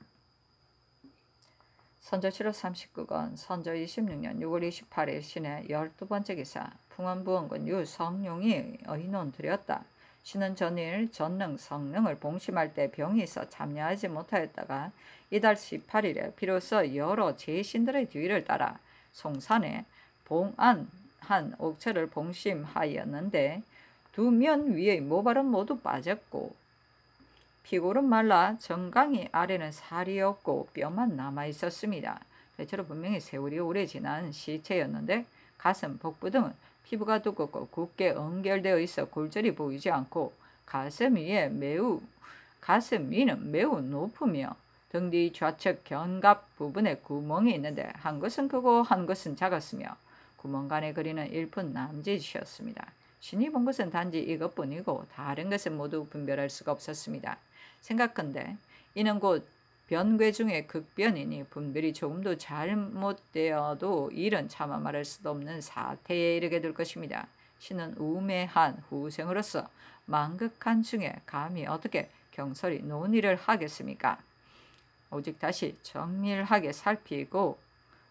A: 선조실록 39권 선조 26년 6월 28일 신해 12번째 기사. 풍원부원군 유성룡이 의논드렸다. 신은 전일 전능 성능을 봉심할 때 병이 있어 참여하지 못하였다가 이달 18일에 비로소 여러 제신들의 뒤를 따라 송산에 봉안한 옥체를 봉심하였는데 두 면 위의 모발은 모두 빠졌고 피골은 말라 정강이 아래는 살이 없고 뼈만 남아 있었습니다. 대체로 분명히 세월이 오래 지난 시체였는데 가슴, 복부 등은 피부가 두껍고 굳게 연결되어 있어 골절이 보이지 않고 가슴 위는 매우 높으며 등 뒤 좌측 견갑 부분에 구멍이 있는데 한 것은 크고 한 것은 작았으며 구멍간에 그리는 일푼 남짓이었습니다. 신이 본 것은 단지 이것뿐이고 다른 것은 모두 분별할 수가 없었습니다. 생각컨대 이는 곧 변괴 중에 극변이니 분별이 조금도 잘못되어도 일은 차마 말할 수도 없는 사태에 이르게 될 것입니다. 신은 우매한 후생으로서 망극한 중에 감히 어떻게 경솔히 논의를 하겠습니까? 오직 다시 정밀하게 살피고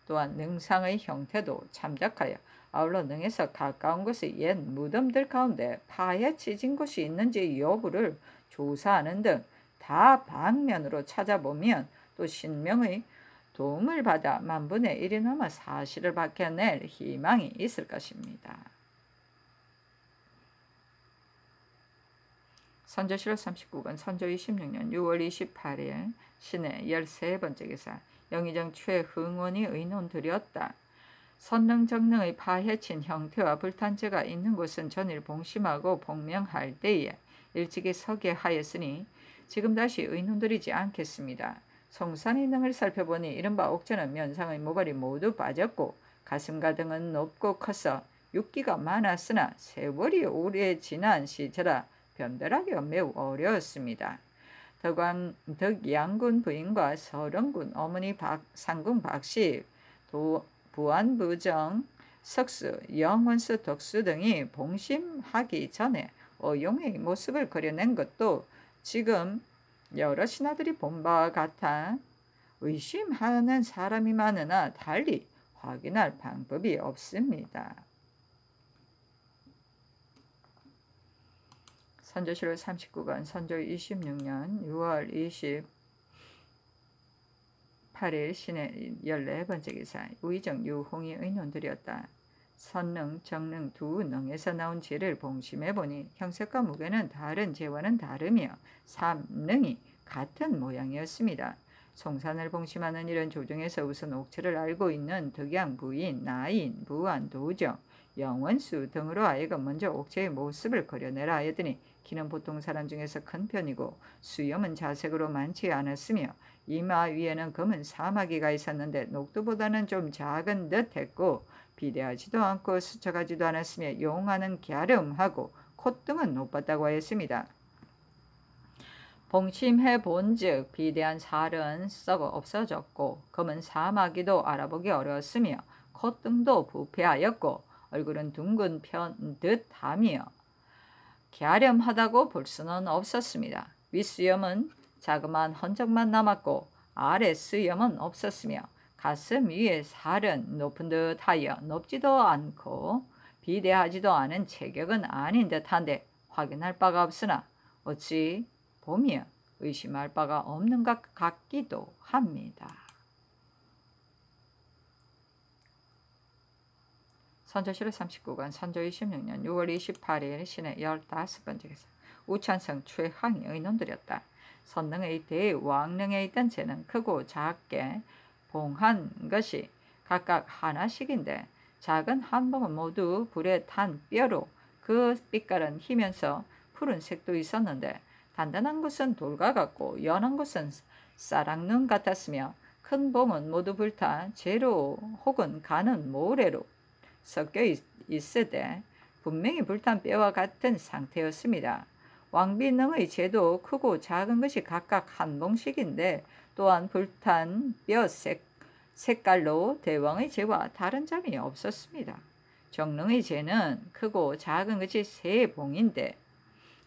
A: 또한 능상의 형태도 참작하여 아울러 능에서 가까운 곳의 옛 무덤들 가운데 파헤쳐진 곳이 있는지 여부를 조사하는 등 다방면으로 찾아보면 또 신명의 도움을 받아 만분의 1이 넘어 사실을 밝혀낼 희망이 있을 것입니다. 선조실록 39권 선조 26년 6월 28일 신의 13번째 기사 영의정 최흥원이 의논드렸다. 선릉정릉의 파헤친 형태와 불탄재가 있는 곳은 전일 봉심하고 복명할 때에 일찍이 서게 하였으니 지금 다시 의논드리지 않겠습니다. 송산의 능을 살펴보니 이른바 옥체는 면상의 모발이 모두 빠졌고 가슴과 등은 높고 커서 육기가 많았으나 세월이 오래 지난 시체라 변별하기가 매우 어려웠습니다. 덕양군 부인과 서령군 어머니 상궁 박씨, 부안부정, 석수, 영원수, 덕수 등이 봉심하기 전에 어용의 모습을 그려낸 것도 지금 여러 신하들이 본 바와 같아 의심하는 사람이 많으나 달리 확인할 방법이 없습니다. 선조실록 39권 선조 26년 6월 28일 신의 14번째 기사 우의정 유홍이 의논드렸다. 선능, 정능 두 능에서 나온 재를 봉심해보니 형색과 무게는 다른 재와는 다르며 삼능이 같은 모양이었습니다. 송산을 봉심하는 이런 조정에서 우선 옥체를 알고 있는 덕양 부인, 나인, 부안, 도정, 영원수 등으로 하여금 먼저 옥체의 모습을 그려내라 하였더니 키는 보통 사람 중에서 큰 편이고 수염은 자색으로 많지 않았으며 이마 위에는 검은 사마귀가 있었는데 녹두보다는 좀 작은 듯 했고 비대하지도 않고 수척하지도 않았으며 용하는 갸름하고 콧등은 높았다고 하였습니다. 봉심해 본즉 비대한 살은 썩어 없어졌고 검은 사마귀도 알아보기 어려웠으며 콧등도 부패하였고 얼굴은 둥근 편 듯하며 갸름하다고 볼 수는 없었습니다. 윗수염은 자그마한 흔적만 남았고 아래 수염은 없었으며 가슴 위에 살은 높은 듯하여 높지도 않고 비대하지도 않은 체격은 아닌 듯한데 확인할 바가 없으나 어찌 보면 의심할 바가 없는 것 같기도 합니다. 선조실록 39권 선조 26년 6월 28일 신의 15번째 기사 우찬성 최항이 의논드렸다. 선능의 대왕릉에 있던 재는 크고 작게 봉한 것이 각각 하나씩인데 작은 한 봉은 모두 불에 탄 뼈로 그 빛깔은 희면서 푸른색도 있었는데 단단한 것은 돌과 같고 연한 것은 쌀랑눈 같았으며 큰 봉은 모두 불타 재로 혹은 가는 모래로 섞여 있으되 분명히 불탄 뼈와 같은 상태였습니다. 왕비능의 재도 크고 작은 것이 각각 한 봉씩인데 또한 불탄 뼈 색깔로 대왕의 재와 다른 점이 없었습니다. 정릉의 재는 크고 작은 것이 세 봉인데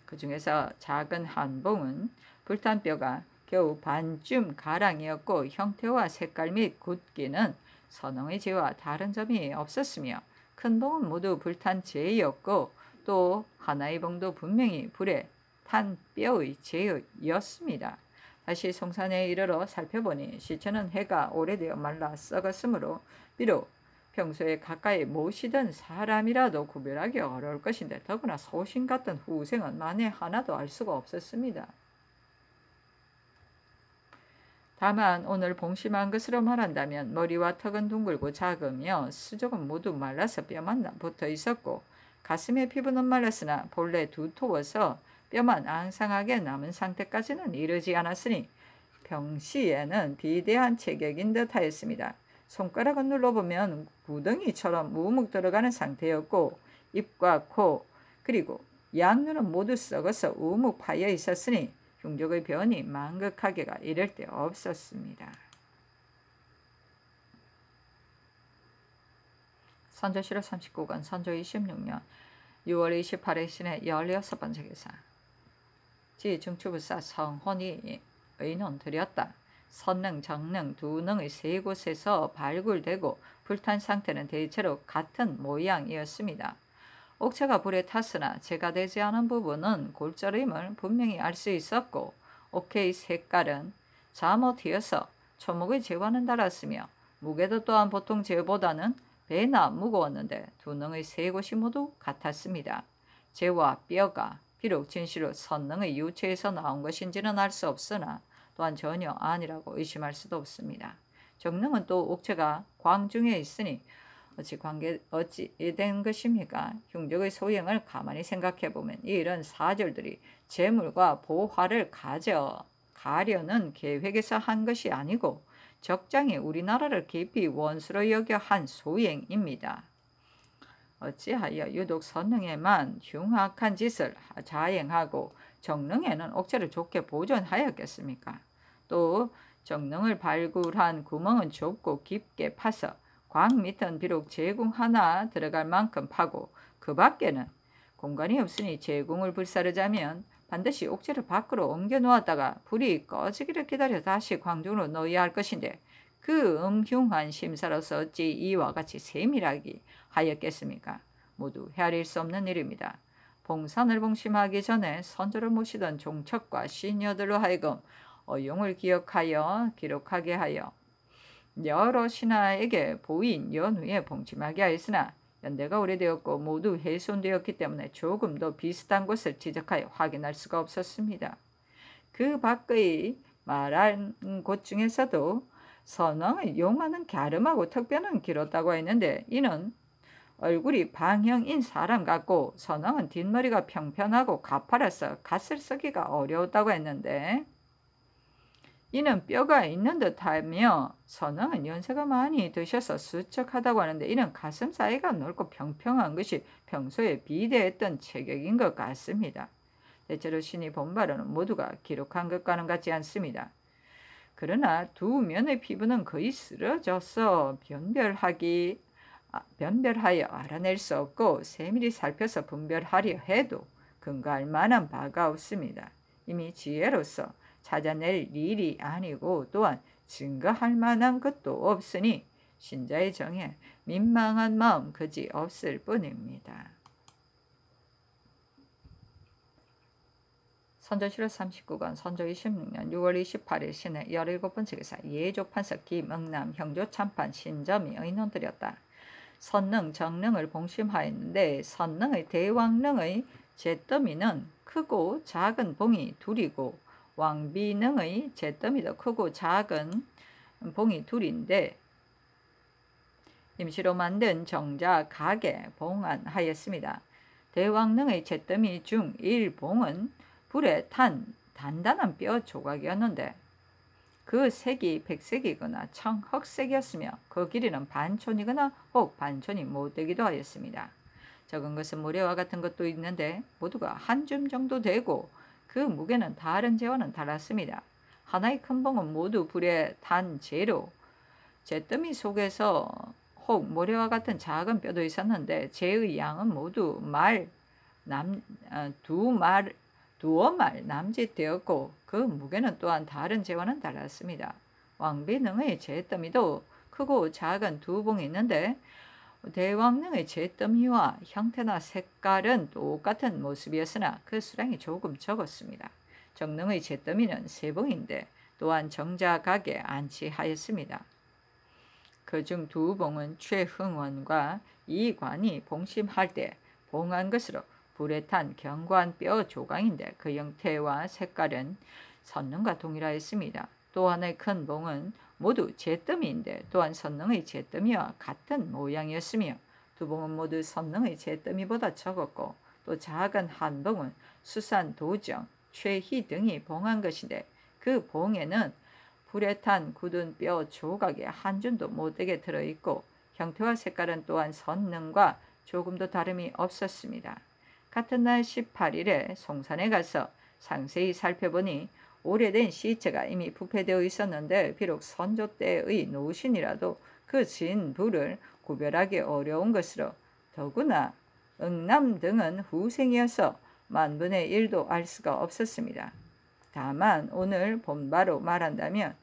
A: 그 중에서 작은 한 봉은 불탄 뼈가 겨우 반쯤 가랑이었고 형태와 색깔 및 굵기는 선홍의 재와 다른 점이 없었으며 큰 봉은 모두 불탄 재였고 또 하나의 봉도 분명히 불에 탄 뼈의 재였습니다. 다시 송산에 이르러 살펴보니 시체는 해가 오래되어 말라 썩었으므로 비록 평소에 가까이 모시던 사람이라도 구별하기 어려울 것인데 더구나 소신 같은 후생은 만에 하나도 알 수가 없었습니다. 다만 오늘 봉심한 것으로 말한다면 머리와 턱은 둥글고 작으며 수족은 모두 말라서 뼈만 붙어 있었고 가슴의 피부는 말랐으나 본래 두터워서 뼈만 앙상하게 남은 상태까지는 이르지 않았으니 병시에는 비대한 체격인 듯 하였습니다. 손가락을 눌러보면 구덩이처럼 우묵 들어가는 상태였고 입과 코 그리고 양눈은 모두 썩어서 우묵 파여 있었으니 흉적의 변이 망극하게가 이를 데 없었습니다. 선조실록 39권 선조 26년 6월 28일 신의 16번째 기사 지 중추부사 성혼이 의논드렸다. 선능, 정능 두 능의 세 곳에서 발굴되고 불탄 상태는 대체로 같은 모양이었습니다. 옥체가 불에 탔으나 재가 되지 않은 부분은 골절임을 분명히 알 수 있었고 옥체의 색깔은 잠옷이어서 초목의 재와는 달랐으며 무게도 또한 보통 재보다는 배나 무거웠는데 두 능의 세 곳이 모두 같았습니다. 재와 뼈가 비록 진실로 선능의 유체에서 나온 것인지는 알 수 없으나 또한 전혀 아니라고 의심할 수도 없습니다. 정능은 또 옥체가 광중에 있으니 어찌 된 것입니까? 흉적의 소형을 가만히 생각해보면 이런 사절들이 재물과 보화를 가려는 계획에서 한 것이 아니고 적장이 우리나라를 깊이 원수로 여겨 한 소행입니다. 어찌하여 유독 선능에만 흉악한 짓을 자행하고 정능에는 옥체를 좋게 보존하였겠습니까? 또 정능을 발굴한 구멍은 좁고 깊게 파서 광 밑은 비록 제궁 하나 들어갈 만큼 파고 그 밖에는 공간이 없으니 제궁을 불사르자면 반드시 옥체를 밖으로 옮겨 놓았다가 불이 꺼지기를 기다려 다시 광중으로 넣어야 할 것인데 그 음흉한 심사로서 어찌 이와 같이 세밀하게 하였겠습니까? 모두 헤아릴 수 없는 일입니다. 봉산을 봉심하기 전에 선조를 모시던 종척과 시녀들로 하여금 어용을 기억하여 기록하게 하여 여러 신하에게 보인 연후에 봉심하게 하였으나 연대가 오래되었고 모두 훼손되었기 때문에 조금 더 비슷한 곳을 지적하여 확인할 수가 없었습니다. 그 밖의 말한 곳 중에서도 선왕의 용하는 갸름하고 턱뼈는 길었다고 했는데 이는 얼굴이 방형인 사람 같고 선왕은 뒷머리가 평평하고 가파라서 갓을 쓰기가 어려웠다고 했는데 이는 뼈가 있는 듯하며 선왕은 연세가 많이 드셔서 수척하다고 하는데 이는 가슴 사이가 넓고 평평한 것이 평소에 비대했던 체격인 것 같습니다. 대체로 신이 본 바로는 모두가 기록한 것과는 같지 않습니다. 그러나 두 면의 피부는 거의 쓰러져서 변별하여 알아낼 수 없고 세밀히 살펴서 분별하려 해도 근거할 만한 바가 없습니다. 이미 지혜로서 찾아낼 일이 아니고 또한 증거할 만한 것도 없으니 신자의 정에 민망한 마음 그지 없을 뿐입니다. 선조실록 39권 선조 26년 6월 28일 신의 17번째 기사 예조판서 김응남 형조 참판 신점이 의논드렸다. 선능 정능을 봉심하였는데 선능의 대왕능의 잿더미는 크고 작은 봉이 둘이고 왕비능의 잿더미도 크고 작은 봉이 둘인데 임시로 만든 정자 각에 봉안하였습니다. 대왕능의 잿더미 중 1봉은 불에 탄 단단한 뼈 조각이었는데 그 색이 백색이거나 청흑색이었으며 그 길이는 반촌이거나 혹 반촌이 못되기도 하였습니다. 적은 것은 모래와 같은 것도 있는데 모두가 한 줌 정도 되고 그 무게는 다른 재와는 달랐습니다. 하나의 큰 봉은 모두 불에 탄 재로 잿더미 속에서 혹 모래와 같은 작은 뼈도 있었는데 재의 양은 모두 두어 말 남짓되었고 그 무게는 또한 다른 재와는 달랐습니다. 왕비능의 잿더미도 크고 작은 두 봉이 있는데 대왕릉의 잿더미와 형태나 색깔은 똑같은 모습이었으나 그 수량이 조금 적었습니다. 정릉의 잿더미는 3봉인데 또한 정자각에 안치하였습니다. 그중 2봉은 최흥원과 이관이 봉심할 때 봉한 것으로 불에 탄 경관 뼈 조각인데 그 형태와 색깔은 선릉과 동일하였습니다. 또 하나의 큰 봉은 모두 잿더미인데 또한 선릉의 잿더미와 같은 모양이었으며 2봉은 모두 선릉의 잿더미보다 적었고 또 작은 한 봉은 수산, 도정, 최희 등이 봉한 것인데 그 봉에는 불에 탄 굳은 뼈 조각이 한 줌도 못되게 들어있고 형태와 색깔은 또한 선릉과 조금도 다름이 없었습니다. 같은 날 18일에 송산에 가서 상세히 살펴보니 오래된 시체가 이미 부패되어 있었는데 비록 선조 때의 노신이라도 그 진부를 구별하기 어려운 것으로 더구나 응남 등은 후생이어서 만분의 1도 알 수가 없었습니다. 다만 오늘 본바로 말한다면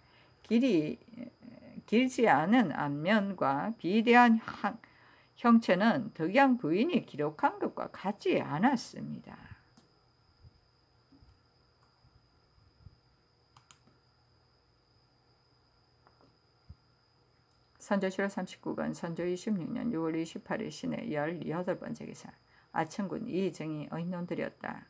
A: 길지 않은 앞면과 비대한 형체는 덕양 부인이 기록한 것과 같지 않았습니다. 선조 7월 39건 선조 26년 6월 28일 신의 18번째 기사 아천군 이정이 의논드렸다.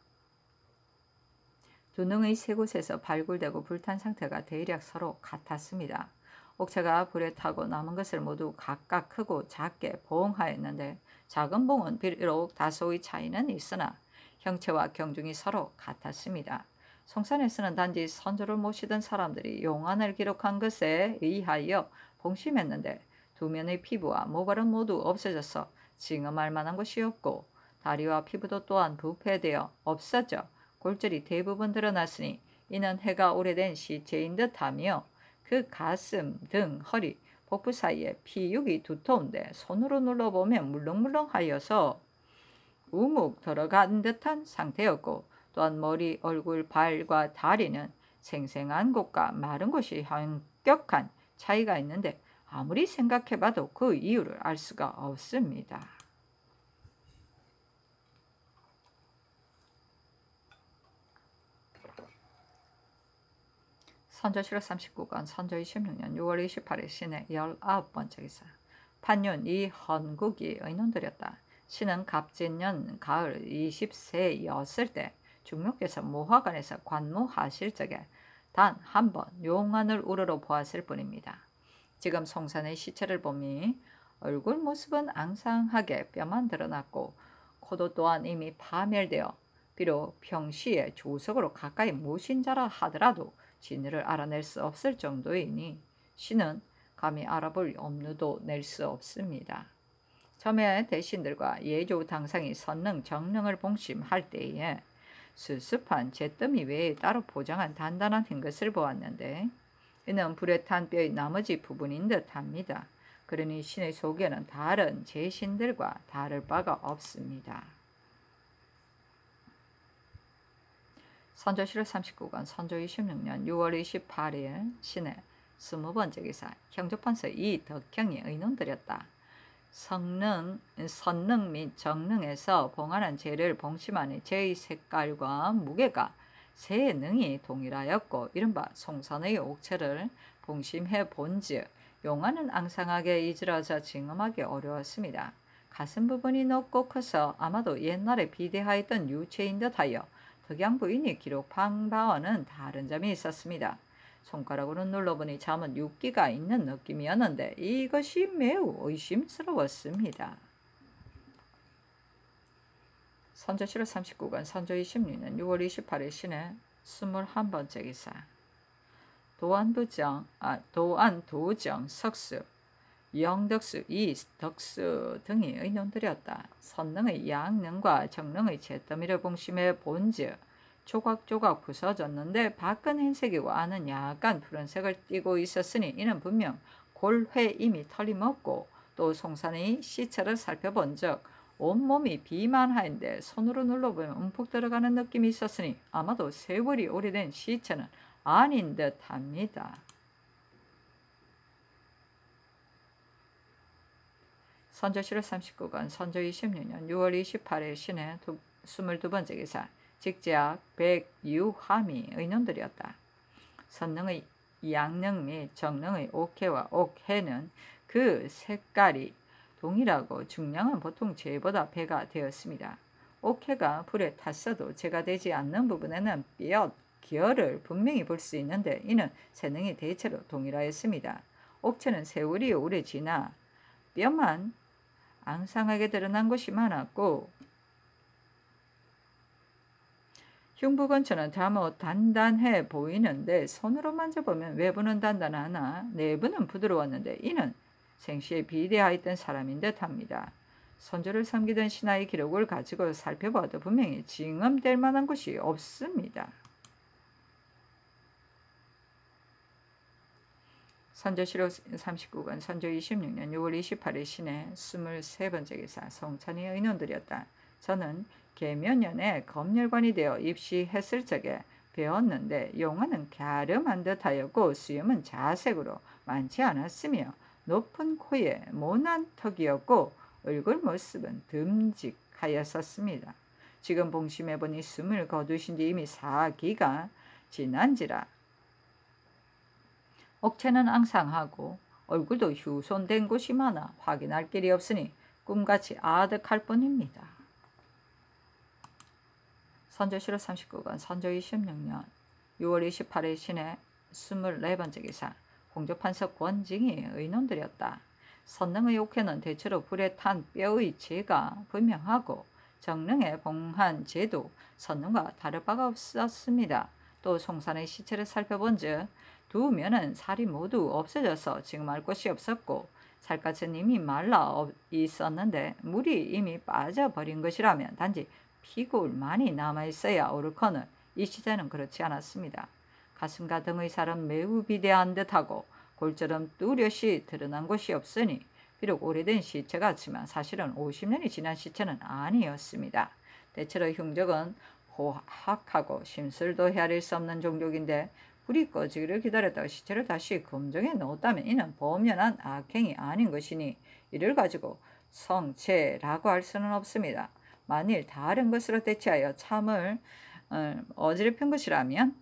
A: 두 능의 세 곳에서 발굴되고 불탄 상태가 대략 서로 같았습니다. 옥체가 불에 타고 남은 것을 모두 각각 크고 작게 봉하였는데 작은 봉은 비록 다소의 차이는 있으나 형체와 경중이 서로 같았습니다. 송산에서는 단지 선조를 모시던 사람들이 용안을 기록한 것에 의하여 봉심했는데 두 면의 피부와 모발은 모두 없어져서 징험할 만한 것이 없고 다리와 피부도 또한 부패되어 없어져 골절이 대부분 드러났으니 이는 해가 오래된 시체인 듯하며 그 가슴, 등, 허리, 복부 사이에 피육이 두터운데 손으로 눌러보면 물렁물렁하여서 우묵 들어간 듯한 상태였고 또한 머리, 얼굴, 발과 다리는 생생한 곳과 마른 곳이 현격한 차이가 있는데 아무리 생각해봐도 그 이유를 알 수가 없습니다. 선조 7월 39건 선조 26년 6월 28일 신의 19번째 기사 판윤 이헌국이 의논드렸다. 신은 갑진년 가을 20세였을 때 중묘께서 모화관에서 관무하실 적에 단 한 번 용안을 우러러 보았을 뿐입니다. 지금 송산의 시체를 보니 얼굴 모습은 앙상하게 뼈만 드러났고 코도 또한 이미 파멸되어 비록 평시에 조석으로 가까이 모신 자라 하더라도 진위를 알아낼 수 없을 정도이니 신은 감히 알아볼 염루도 낼 수 없습니다. 처음에 대신들과 예조 당상이 선릉 정릉을 봉심할 때에 수습한 잿더미 외에 따로 보장한 단단한 흰것을 보았는데 이는 불에 탄 뼈의 나머지 부분인 듯합니다. 그러니 신의 속에는 다른 제신들과 다를 바가 없습니다. 선조 7월 39건 선조 26년 6월 28일 신의 20번째 기사 형조판서 이덕형이 의논드렸다. 선릉 및 정릉에서 봉하는 재를 봉심하니 재의 색깔과 무게가 세 능이 동일하였고 이른바 송산의 옥체를 봉심해 본즉 용안은 앙상하게 이질어져 징험하기 어려웠습니다. 가슴 부분이 높고 커서 아마도 옛날에 비대하였던 유체인 듯하여 덕양 부인이 기록한 바와는 다른 점이 있었습니다. 손가락으로 눌러보니 잠은 육기가 있는 느낌이었는데 이것이 매우 의심스러웠습니다. 선조 7월 39건 선조 26년 6월 28일 신의 21번째 기사 도안, 도정, 석수, 영덕수, 이덕수 등이 의논드렸다. 선릉의 양릉과 정릉의 잿더미를 봉심해 본즉 조각조각 부서졌는데 밖은 흰색이고 안은 약간 푸른색을 띠고 있었으니 이는 분명 골회 이미 털림없고 또 송산의 시체를 살펴본즉 온몸이 비만하인데 손으로 눌러보면 움푹 들어가는 느낌이 있었으니 아마도 세월이 오래된 시체는 아닌 듯합니다. 선조실록 39권 선조 26년 6월 28일 신해 22번째 기사 직제학 백유함이 의논들이었다. 선능의 양능 및 정능의 옥해와 옥해는 그 색깔이 동일하고 중량은 보통 재보다 배가 되었습니다. 옥해가 불에 탔어도 재가 되지 않는 부분에는 뼈, 결을 분명히 볼 수 있는데 이는 세능이 대체로 동일하였습니다. 옥체는 세월이 오래 지나 뼈만 앙상하게 드러난 곳이 많았고 흉부건처는 다모 단단해 보이는데 손으로 만져보면 외부는 단단하나 내부는 부드러웠는데 이는 생시에 비대하였던 사람인 듯합니다. 선조를 섬기던 신하의 기록을 가지고 살펴봐도 분명히 징험될 만한 곳이 없습니다. 선조실록 39권 선조 26년 6월 28일 신해 23번째 기사 송찬이 의논들이었다. 저는 계면년에 검열관이 되어 입시했을 적에 배웠는데 용어는 갸름한 듯하였고 수염은 자색으로 많지 않았으며 높은 코에 모난 턱이었고 얼굴 모습은 듬직하였었습니다. 지금 봉심해보니 숨을 거두신 지 이미 4기가 지난지라 옥체는 앙상하고 얼굴도 휴손된 곳이 많아 확인할 길이 없으니 꿈같이 아득할 뿐입니다. 선조실록 39권 선조 26년 6월 28일 신해 24번째 기사 공조판서 권징이 의논들이었다. 선능의 옥해는 대체로 불에 탄 뼈의 재가 분명하고 정능의 봉한 재도 선능과 다를 바가 없었습니다. 또 송산의 시체를 살펴본즉 두 면은 살이 모두 없어져서 지금 알 곳이 없었고 살갗은 이미 말라 있었는데 물이 이미 빠져버린 것이라면 단지 피골만이 남아있어야 옳거늘 이 시체는 그렇지 않았습니다. 가슴과 등의 살은 매우 비대한 듯하고 골절은 뚜렷이 드러난 곳이 없으니 비록 오래된 시체 같지만 사실은 50년이 지난 시체는 아니었습니다. 대체로 흉적은 호학하고 심술도 헤아릴 수 없는 종족인데 불이 꺼지기를 기다렸다가 시체를 다시 검정에 넣었다면 이는 범연한 악행이 아닌 것이니 이를 가지고 성체라고 할 수는 없습니다. 만일 다른 것으로 대체하여 참을 어지럽힌 것이라면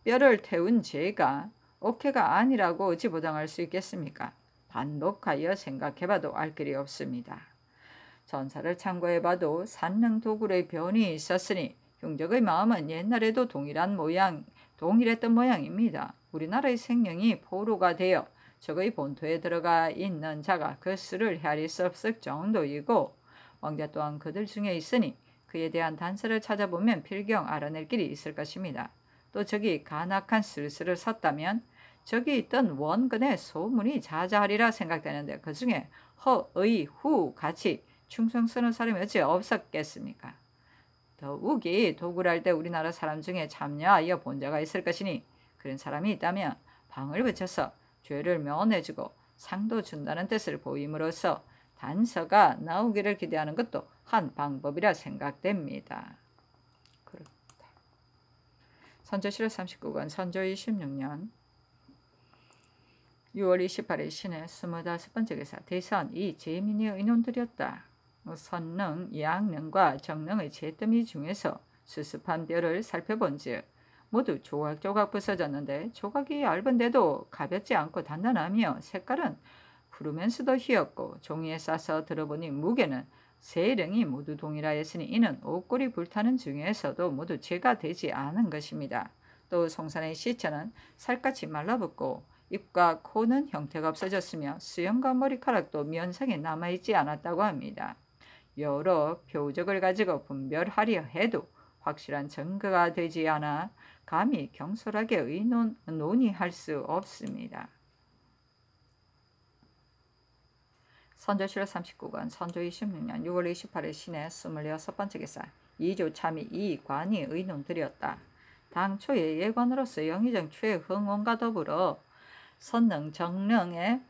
A: 뼈를 태운 죄가 옥해가 아니라고 어찌 보장할 수 있겠습니까? 반복하여 생각해봐도 알 길이 없습니다. 전사를 참고해봐도 산능 도굴의 변이 있었으니 흉적의 마음은 옛날에도 동일했던 모양입니다. 우리나라의 생명이 포로가 되어 적의 본토에 들어가 있는 자가 그 수를 헤아릴 수 없을 정도이고 왕자 또한 그들 중에 있으니 그에 대한 단서를 찾아보면 필경 알아낼 길이 있을 것입니다. 또 적이 간악한 술수를 섰다면 적이 있던 원근의 소문이 자자하리라 생각되는데 그 중에 허, 의, 후 같이 충성 쓰는 사람이 어찌 없었겠습니까? 더욱이 도굴할 때 우리나라 사람 중에 참여하여 본 자가 있을 것이니 그런 사람이 있다면 방을 붙여서 죄를 면해주고 상도 준다는 뜻을 보임으로써 단서가 나오기를 기대하는 것도 한 방법이라 생각됩니다. 그렇다. 선조실록 39권 선조 26년 6월 28일 신해 25번째 기사 대선 이 재민이 의논들이었다. 선능, 양능과 정능의 재뜸이 중에서 수습한 뼈를 살펴본즉 모두 조각조각 부서졌는데 조각이 얇은데도 가볍지 않고 단단하며 색깔은 푸르면서도 희었고 종이에 싸서 들어보니 무게는 세 령이 모두 동일하였으니 이는 옷골이 불타는 중에서도 모두 재가 되지 않은 것입니다. 또 송산의 시체는 살갗이 말라붙고 입과 코는 형태가 없어졌으며 수염과 머리카락도 면상에 남아있지 않았다고 합니다. 여러 표적을 가지고 분별하려 해도 확실한 증거가 되지 않아 감히 경솔하게 논의할 수 없습니다. 선조실록 39권 선조 26년 6월 28일 신해 26번째 기사 이조 참이 이관이 의논들이었다. 당초에 예관으로서 영의정 최흥원과 더불어 선능, 정능에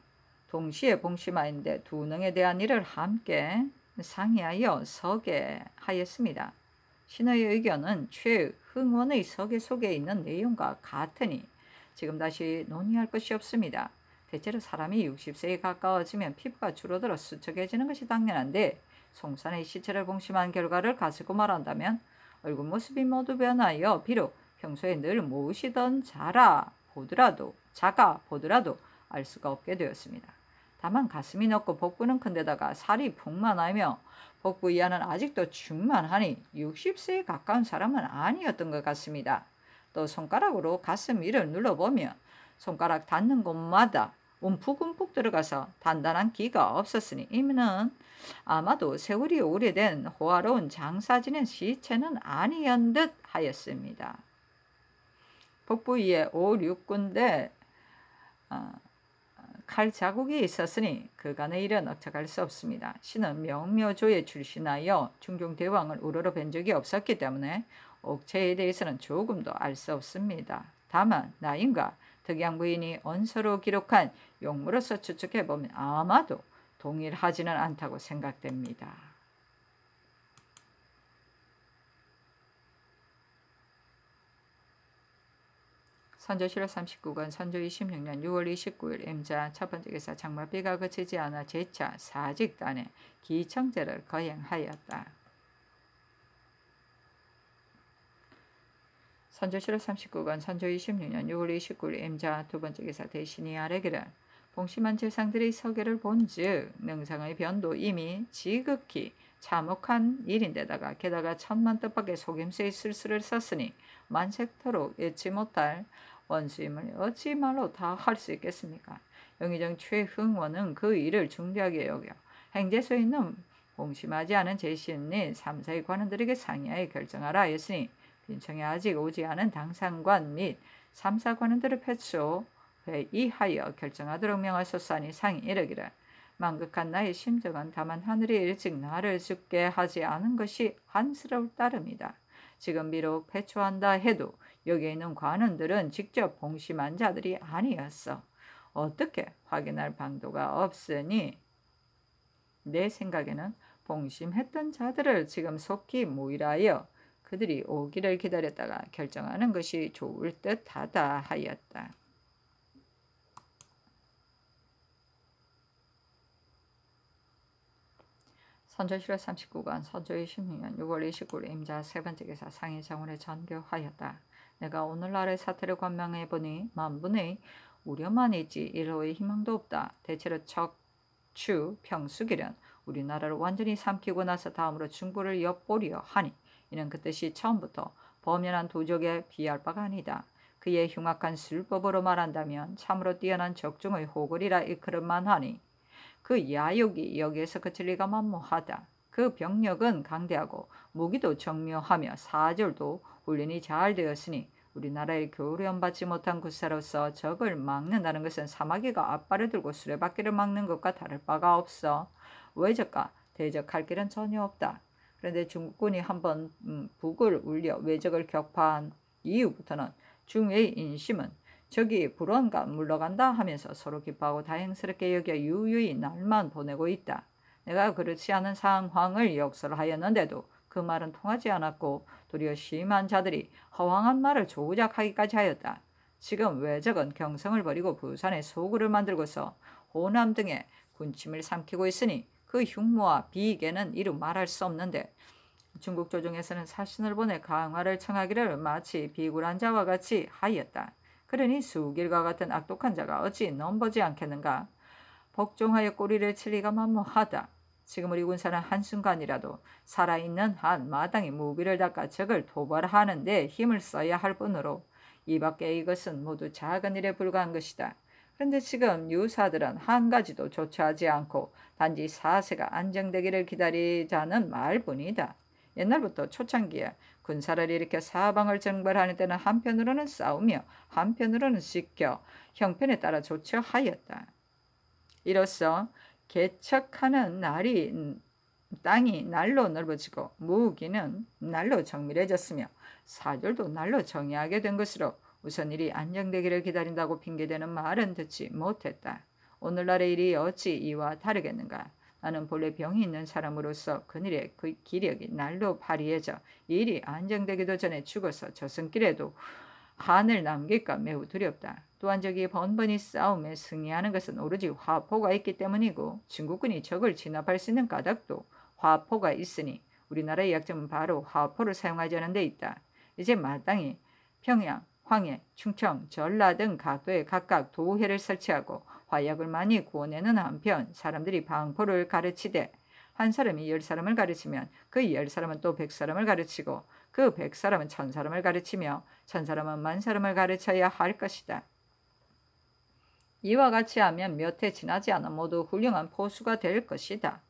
A: 동시에 봉심하였는데 두 능에 대한 일을 함께 상의하여 서게 하였습니다. 신의 의견은 최흥원의 서계 속에 있는 내용과 같으니 지금 다시 논의할 것이 없습니다. 대체로 사람이 60세에 가까워지면 피부가 줄어들어 수척해지는 것이 당연한데 송산의 시체를 봉심한 결과를 가지고 말한다면 얼굴 모습이 모두 변하여 비록 평소에 늘 모으시던 작아 보더라도 알 수가 없게 되었습니다. 다만 가슴이 넓고 복부는 큰데다가 살이 풍만하며 복부 이하는 아직도 충만하니 60세에 가까운 사람은 아니었던 것 같습니다. 또 손가락으로 가슴 위를 눌러보면 손가락 닿는 곳마다 움푹움푹 들어가서 단단한 기가 없었으니 이는 아마도 세월이 오래된 호화로운 장사 지낸 시체는 아니었 듯 하였습니다. 복부 위에 5, 6군데 칼 자국이 있었으니 그간의 일은 억측할 수 없습니다. 신은 명묘조에 출신하여 중종대왕을 우러러 뵌 적이 없었기 때문에 옥체에 대해서는 조금도 알 수 없습니다. 다만 나인과 덕양 부인이 언서로 기록한 용무로서 추측해보면 아마도 동일하지는 않다고 생각됩니다. 선조실록 39권 선조 26년 6월 29일 임자 첫번째 기사 장마비가 그치지 않아 제차 사직단에 기청제를 거행하였다. 선조실록 39권 선조 26년 6월 29일 임자 두번째 기사 대신이 아래기를 봉심한 재상들의 서계를 본즉 능상의 변도 이미 지극히 참혹한 일인데다가 게다가 천만 뜻밖의 속임수의 술수를 썼으니 만색토록 잊지 못할 원수임을 어찌 말로 다 할 수 있겠습니까? 영의정 최흥원은 그 일을 중대하게 여겨 행제소에 있는 봉심하지 않은 제신 및 3사의 관원들에게 상의하여 결정하라 하였으니 빈청에 아직 오지 않은 당상관 및 3사 관원들을 회의하여 결정하도록 명하소서하니 상이 이르기를 만극한 나의 심정은 다만 하늘이 일찍 나를 죽게 하지 않은 것이 한스러울 따름이다. 지금 비록 패초한다 해도 여기에 있는 관원들은 직접 봉심한 자들이 아니었어. 어떻게 확인할 방도가 없으니 내 생각에는 봉심했던 자들을 지금 속히 모이라하여 그들이 오기를 기다렸다가 결정하는 것이 좋을 듯하다 하였다. 선조실록 39권 선조 26년 6월 29일 임자 세번째 기사 상의정원에 전교하였다. 내가 오늘날의 사태를 관망해보니 만분의 우려만 있지 일호의 희망도 없다. 대체로 척추 평수기련 우리나라를 완전히 삼키고 나서 다음으로 중부를 엿보려 하니 이는 그 뜻이 처음부터 범연한 도적에 비할 바가 아니다. 그의 흉악한 술법으로 말한다면 참으로 뛰어난 적중의 호걸이라 이끌을만 하니 그 야욕이 여기에서 그칠 리가 만무하다. 그 병력은 강대하고 무기도 정묘하며 사절도 훈련이 잘 되었으니 우리나라에 교련받지 못한 군사로서 적을 막는다는 것은 사마귀가 앞발을 들고 수레바퀴를 막는 것과 다를 바가 없어 외적과 대적할 길은 전혀 없다. 그런데 중국군이 한번 북을 울려 외적을 격파한 이후부터는 중외의 인심은 적이 불언가 물러간다 하면서 서로 기뻐하고 다행스럽게 여겨 유유히 날만 보내고 있다. 내가 그렇지 않은 상황을 역설하였는데도 그 말은 통하지 않았고 도리어 심한 자들이 허황한 말을 조작하기까지 하였다. 지금 외적은 경성을 버리고 부산에 소굴을 만들고서 호남 등에 군침을 삼키고 있으니 그 흉모와 비계는 이루 말할 수 없는데 중국 조정에서는 사신을 보내 강화를 청하기를 마치 비굴한 자와 같이 하였다. 그러니 수길과 같은 악독한 자가 어찌 넘보지 않겠는가? 복종하여 꼬리를 칠 리가 만무하다. 지금 우리 군사는 한순간이라도 살아있는 한 마땅히 무기를 닦아 적을 도발하는 데 힘을 써야 할 뿐으로 이 밖에 이것은 모두 작은 일에 불과한 것이다. 그런데 지금 유사들은 한 가지도 조처하지 않고 단지 사세가 안정되기를 기다리자는 말뿐이다. 옛날부터 초창기에 군사를 일으켜 사방을 정벌하는 때는 한편으로는 싸우며 한편으로는 지켜 형편에 따라 조처하였다. 이로써 개척하는 땅이 날로 넓어지고 무기는 날로 정밀해졌으며 사절도 날로 정의하게 된 것으로 우선 일이 안정되기를 기다린다고 핑계대는 말은 듣지 못했다. 오늘날의 일이 어찌 이와 다르겠는가? 나는 본래 병이 있는 사람으로서 그늘의 그 기력이 날로 발휘해져 일이 안정되기도 전에 죽어서 저승길에도 한을 남길까 매우 두렵다. 또한 적이 번번이 싸움에 승리하는 것은 오로지 화포가 있기 때문이고 중국군이 적을 진압할 수 있는 까닭도 화포가 있으니 우리나라의 약점은 바로 화포를 사용하지 않은 데 있다. 이제 마땅히 평양, 황해, 충청, 전라 등 각도에 각각 도해를 설치하고 화약을 많이 구워내는 한편 사람들이 방포를 가르치되 한 사람이 10사람을 가르치면 그 10사람은 또 100사람을 가르치고 그 100사람은 1000사람을 가르치며 1000사람은 10,000사람을 가르쳐야 할 것이다. 이와 같이 하면 몇 해 지나지 않아 모두 훌륭한 포수가 될 것이다.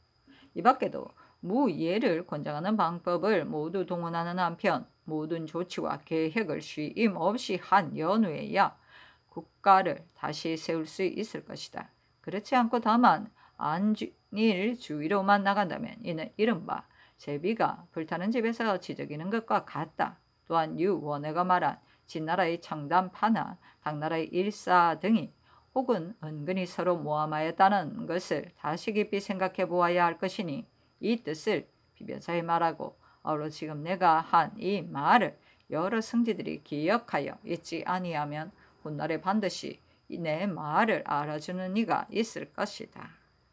A: 이 밖에도 무예를 권장하는 방법을 모두 동원하는 한편 모든 조치와 계획을 쉼 없이 한 연후에야 국가를 다시 세울 수 있을 것이다. 그렇지 않고 다만 안일 주위로만 나간다면 이는 이른바 제비가 불타는 집에서 지저귀는 것과 같다. 또한 유원회가 말한 진나라의 청담파나 당나라의 일사 등이 혹은 은근히 서로 모함하였다는 것을 다시 깊이 생각해 보아야 할 것이니 이 뜻을 비변사에 말하고 아울러 지금 내가 한 이 말을 여러 승지들이 기억하여 있지 아니하면 훗날에 반드시 내 말을 알아주는 이가 있을 것이다.